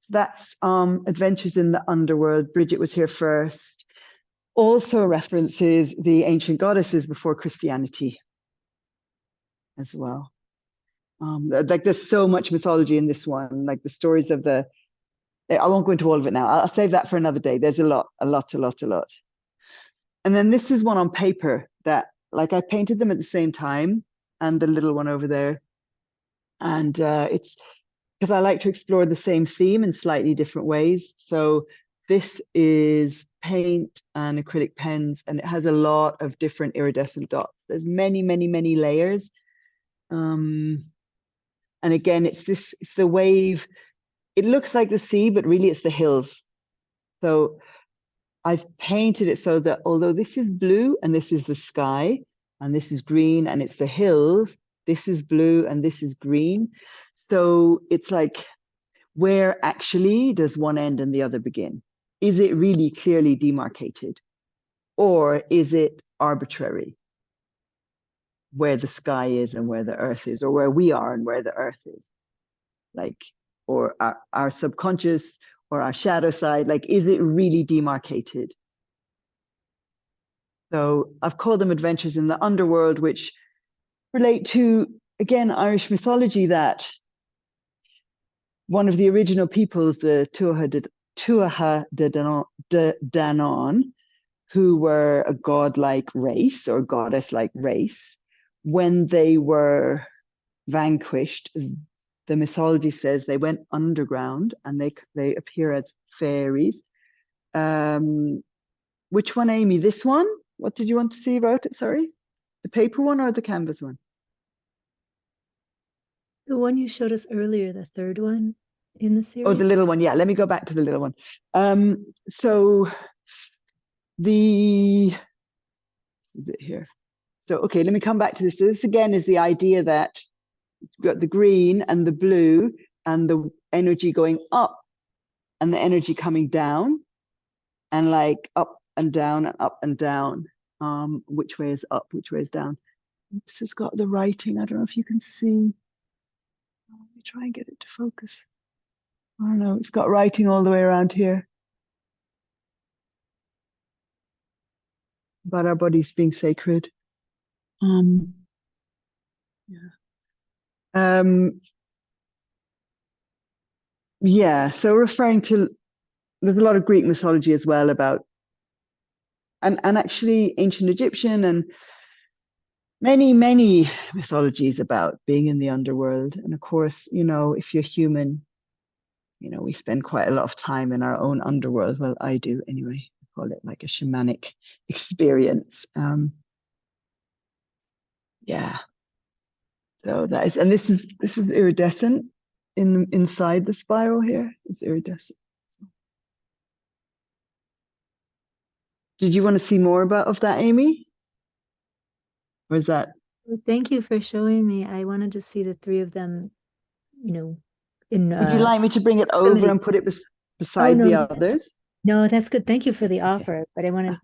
So that's Adventures in the Underworld. Bridget was here first. Also references the ancient goddesses before Christianity as well. Like there's so much mythology in this one, like the stories of the, I won't go into all of it now. I'll save that for another day. There's a lot. And then this is one on paper that, like, I painted them at the same time, and the little one over there. And it's because I like to explore the same theme in slightly different ways. So this is paint and acrylic pens, and it has a lot of different iridescent dots. There's many, many, many layers. And again, it's the wave. It looks like the sea, but really it's the hills. So I've painted it so that although this is blue and this is the sky and this is green and it's the hills, this is blue and this is green. So it's like, where actually does one end and the other begin? Is it really clearly demarcated? Or is it arbitrary? Where the sky is and where the earth is, or where we are and where the earth is? Like, or our subconscious or our shadow side, like, is it really demarcated? So I've called them Adventures in the Underworld, which relate to, again, Irish mythology, that one of the original peoples, the Tuatha De Danann, who were a godlike race or goddess-like race, when they were vanquished, the mythology says they went underground and they appear as fairies. Which one, Amy? This one? What did you want to see about it? Sorry, the paper one or the canvas one? The one you showed us earlier, the third one in the series. Oh, the little one. Yeah, let me go back to the little one. So is it here? So, okay, let me come back to this. So this again is the idea that you've got the green and the blue and the energy going up and the energy coming down, and like up and down and up and down. Which way is up, which way is down? This has got the writing. I don't know if you can see. Let me try and get it to focus. I don't know. It's got writing all the way around here about our bodies being sacred. Yeah. So referring to, there's a lot of Greek mythology as well about, and actually ancient Egyptian and many, many mythologies about being in the underworld. And of course, you know, if you're human, you know, we spend quite a lot of time in our own underworld. Well, I do anyway. I call it like a shamanic experience. Yeah. So that is, and this is iridescent inside the spiral here. It's iridescent. So. Did you want to see more of that, Amy? Or is that? Well, thank you for showing me. I wanted to see the three of them, you know, in Would you like me to bring it over and put it beside the others? No, that's good. Thank you for the offer, but I wanted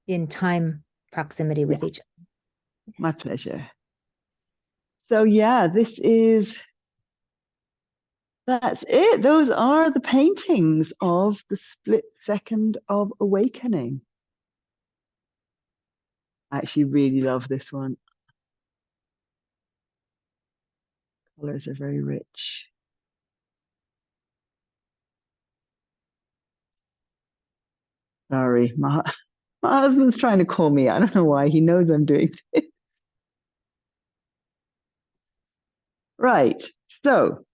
in time proximity with each other. My pleasure. So yeah, that's it. Those are the paintings of the split second of awakening. I actually really love this one. Colors are very rich. Sorry, my husband's trying to call me. I don't know why. He knows I'm doing this. Right. So,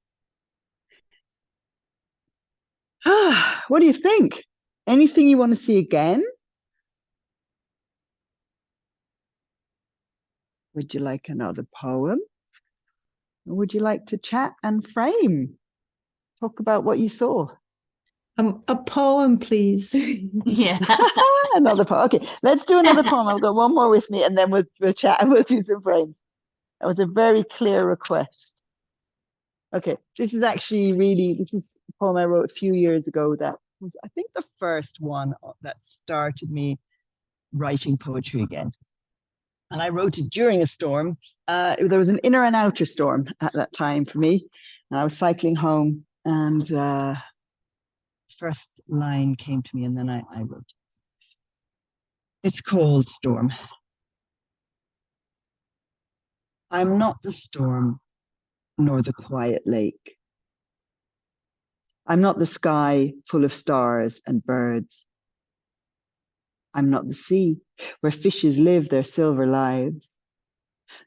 what do you think? Anything you want to see again? Would you like another poem? Or would you like to chat and frame? Talk about what you saw. A poem, please. Yeah. Another poem. Okay, let's do another poem. I've got one more with me, and then we'll chat and we'll do some frames. That was a very clear request. Okay, this is a poem I wrote a few years ago that was, I think, the first one that started me writing poetry again. And I wrote it during a storm. There was an inner and outer storm at that time for me. And I was cycling home, and first line came to me, and then I wrote it. It's called Storm. I'm not the storm, nor the quiet lake. I'm not the sky full of stars and birds. I'm not the sea where fishes live their silver lives,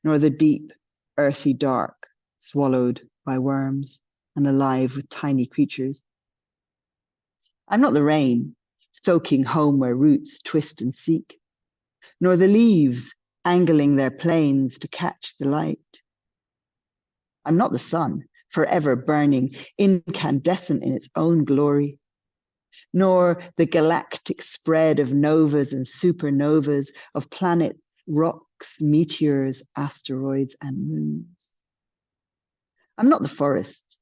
nor the deep, earthy dark, swallowed by worms and alive with tiny creatures. I'm not the rain, soaking home where roots twist and seek, nor the leaves angling their planes to catch the light. I'm not the sun, forever burning, incandescent in its own glory, nor the galactic spread of novas and supernovas, of planets, rocks, meteors, asteroids, and moons. I'm not the forest,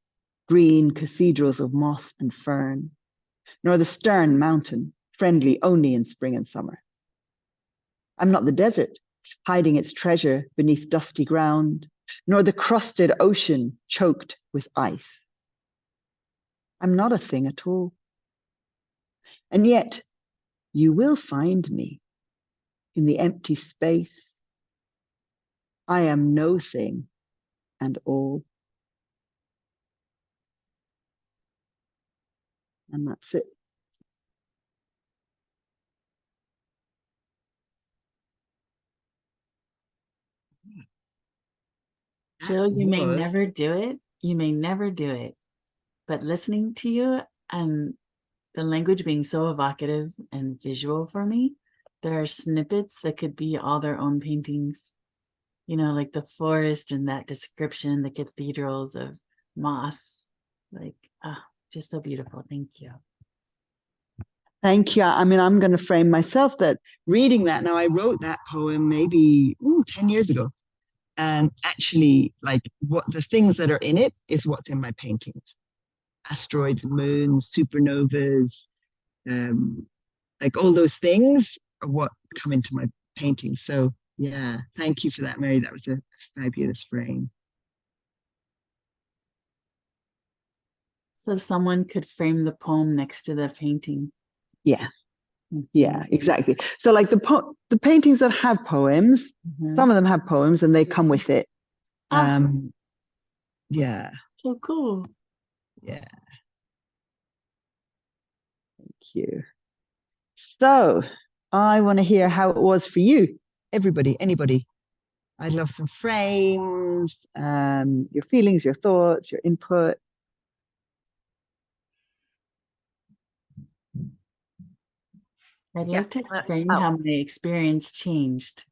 green cathedrals of moss and fern, nor the stern mountain, friendly only in spring and summer. I'm not the desert, hiding its treasure beneath dusty ground, nor the crusted ocean choked with ice. I'm not a thing at all. And yet, you will find me in the empty space. I am no thing and all. And that's it. Jill, you may Was- never do it. You may never do it. But listening to you and the language being so evocative and visual for me, there are snippets that could be all their own paintings. You know, like the forest and that description, the cathedrals of moss. Like, just so beautiful. Thank you. Thank you. I mean, I'm going to frame myself that reading that now, I wrote that poem maybe 10 years ago. And actually, like, what the things that are in it is what's in my paintings. Asteroids and moons, supernovas, like all those things are what come into my paintings. So yeah, thank you for that, Mary. That was a fabulous frame. So someone could frame the poem next to the painting. Yeah. Yeah, exactly. So like the paintings that have poems, some of them have poems and they come with it. Yeah. So cool. Yeah. Thank you. So I want to hear how it was for you. Everybody, anybody. I'd love some frames, your feelings, your thoughts, your input. I'd like to frame how my experience changed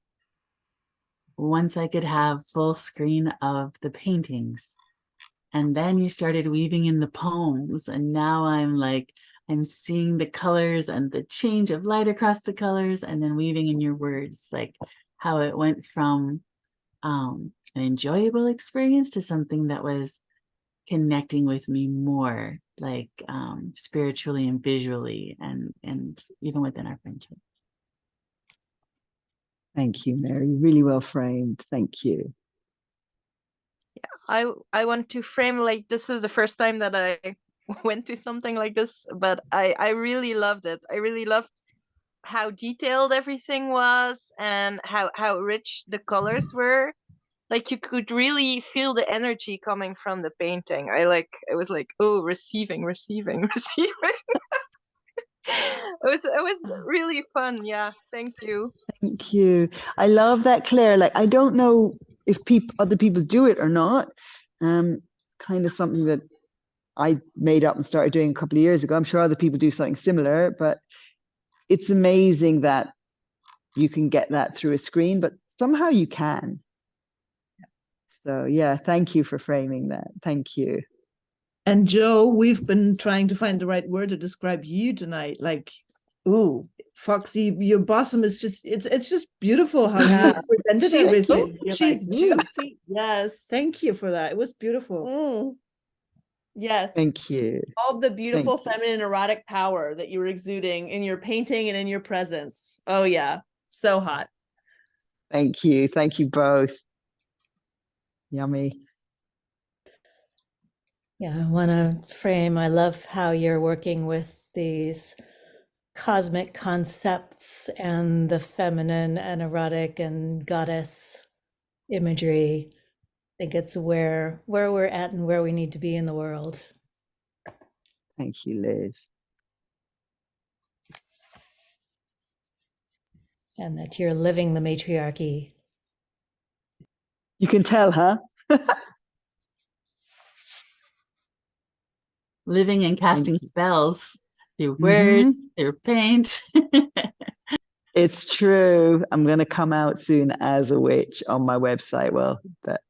once I could have full screen of the paintings. And then you started weaving in the poems. And now I'm seeing the colors and the change of light across the colors and then weaving in your words, like how it went from an enjoyable experience to something that was connecting with me more, like spiritually and visually and even within our friendship. Thank you, Mary. Really well framed. Thank you. I want to frame, like, this is the first time that I went to something like this, but I really loved it. I really loved how detailed everything was and how rich the colors were. like you could really feel the energy coming from the painting. I was like, oh, receiving, receiving, receiving. It was really fun. Yeah, thank you. Thank you. I love that, Claire. Like, I don't know if other people do it or not. It's kind of something that I made up and started doing a couple of years ago. I'm sure other people do something similar, but it's amazing that you can get that through a screen, but somehow you can. So yeah, thank you for framing that. Thank you. And Joe, we've been trying to find the right word to describe you tonight. Like, ooh, Foxy, your bosom is just, it's just beautiful how you presented She's everything. You're she's like, ooh. juicy. Yes. Thank you for that. It was beautiful. Yes. Thank you. All of the beautiful Thank you. feminine erotic power that you were exuding in your painting and in your presence. Oh yeah. So hot. Thank you. Thank you both. Yummy. Yeah, I want to frame, I love how you're working with these cosmic concepts and the feminine and erotic and goddess imagery. I think it's where we're at and where we need to be in the world. Thank you, Liz. And that you're living the matriarchy. You can tell, huh? Living and casting you. spells through words, through paint. It's true. I'm going to come out soon as a witch on my website. Well, but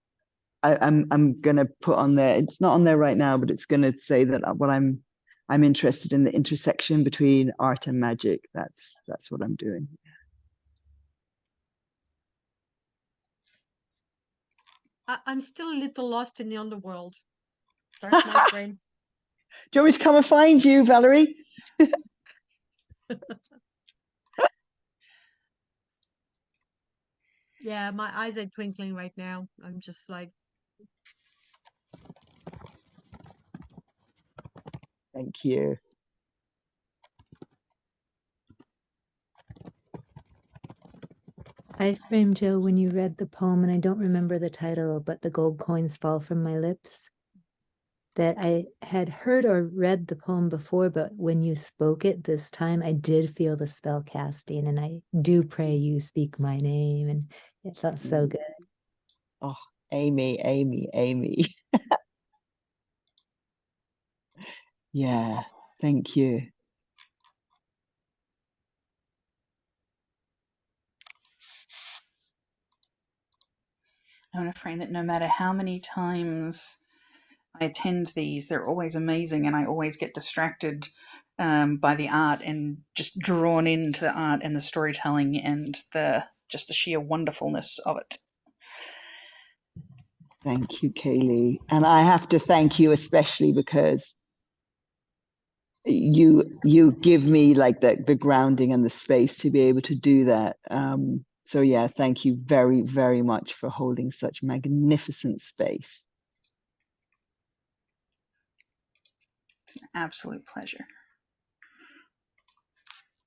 I'm going to put on there. It's not on there right now, but it's going to say that what I'm interested in the intersection between art and magic. That's what I'm doing. I'm still a little lost in the underworld. That's my frame. Do you want me to come and find you, Vallerie? Yeah, my eyes are twinkling right now. I'm just like, Thank you. I framed Joe when you read the poem, and I don't remember the title, but the gold coins fall from my lips. That I had heard or read the poem before, but when you spoke it this time, I did feel the spell casting, and I do pray you speak my name, and it felt so good. Oh, Amy, Amy, Amy. Yeah, thank you. I want to frame that no matter how many times I attend these, they're always amazing, and I always get distracted by the art and just drawn into the art and the storytelling and the sheer wonderfulness of it. Thank you, Kaylee. And I have to thank you especially because you give me like the grounding and the space to be able to do that. So yeah, thank you very, very much for holding such magnificent space. It's an absolute pleasure.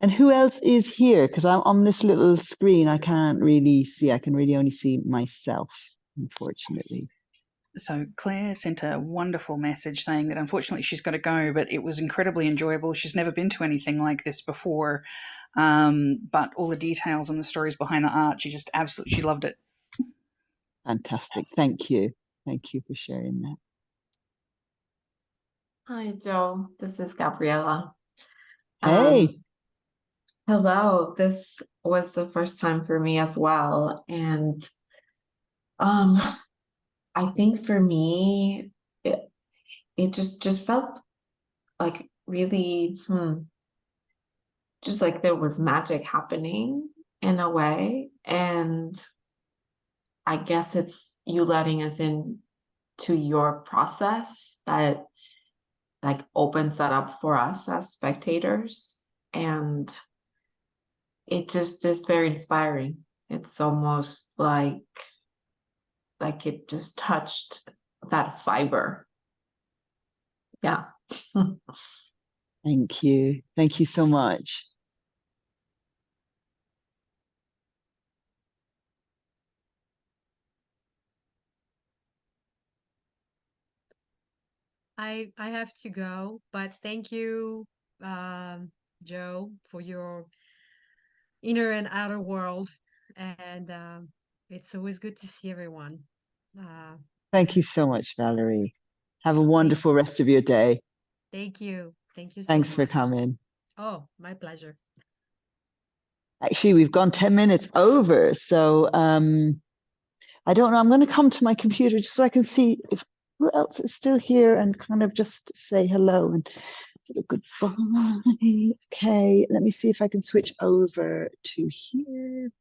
And who else is here? Because I'm on this little screen, I can't really see. I can really only see myself, unfortunately. So Claire sent a wonderful message saying that unfortunately she's got to go, but it was incredibly enjoyable. She's never been to anything like this before, but all the details and the stories behind the art, she loved it. Fantastic. Thank you. Thank you for sharing that. Hi, Joe. This is Gabriella. Hey. Hello. This was the first time for me as well. And I think for me, it just felt like really, just like there was magic happening in a way. And I guess it's you letting us in to your process that like opens that up for us as spectators. And it just is very inspiring. It's almost like it just touched that fiber. Yeah. Thank you. Thank you so much. I have to go, but thank you, Joe, for your inner and outer world. And it's always good to see everyone. Thank you so much, Vallerie. Have a wonderful rest of your day. Thank you. Thank you so Thanks for much. coming. Oh, my pleasure. Actually, we've gone 10 minutes over, so I don't know. I'm going to come to my computer just so I can see if who else is still here and kind of just say hello and sort of goodbye. Okay, let me see if I can switch over to here.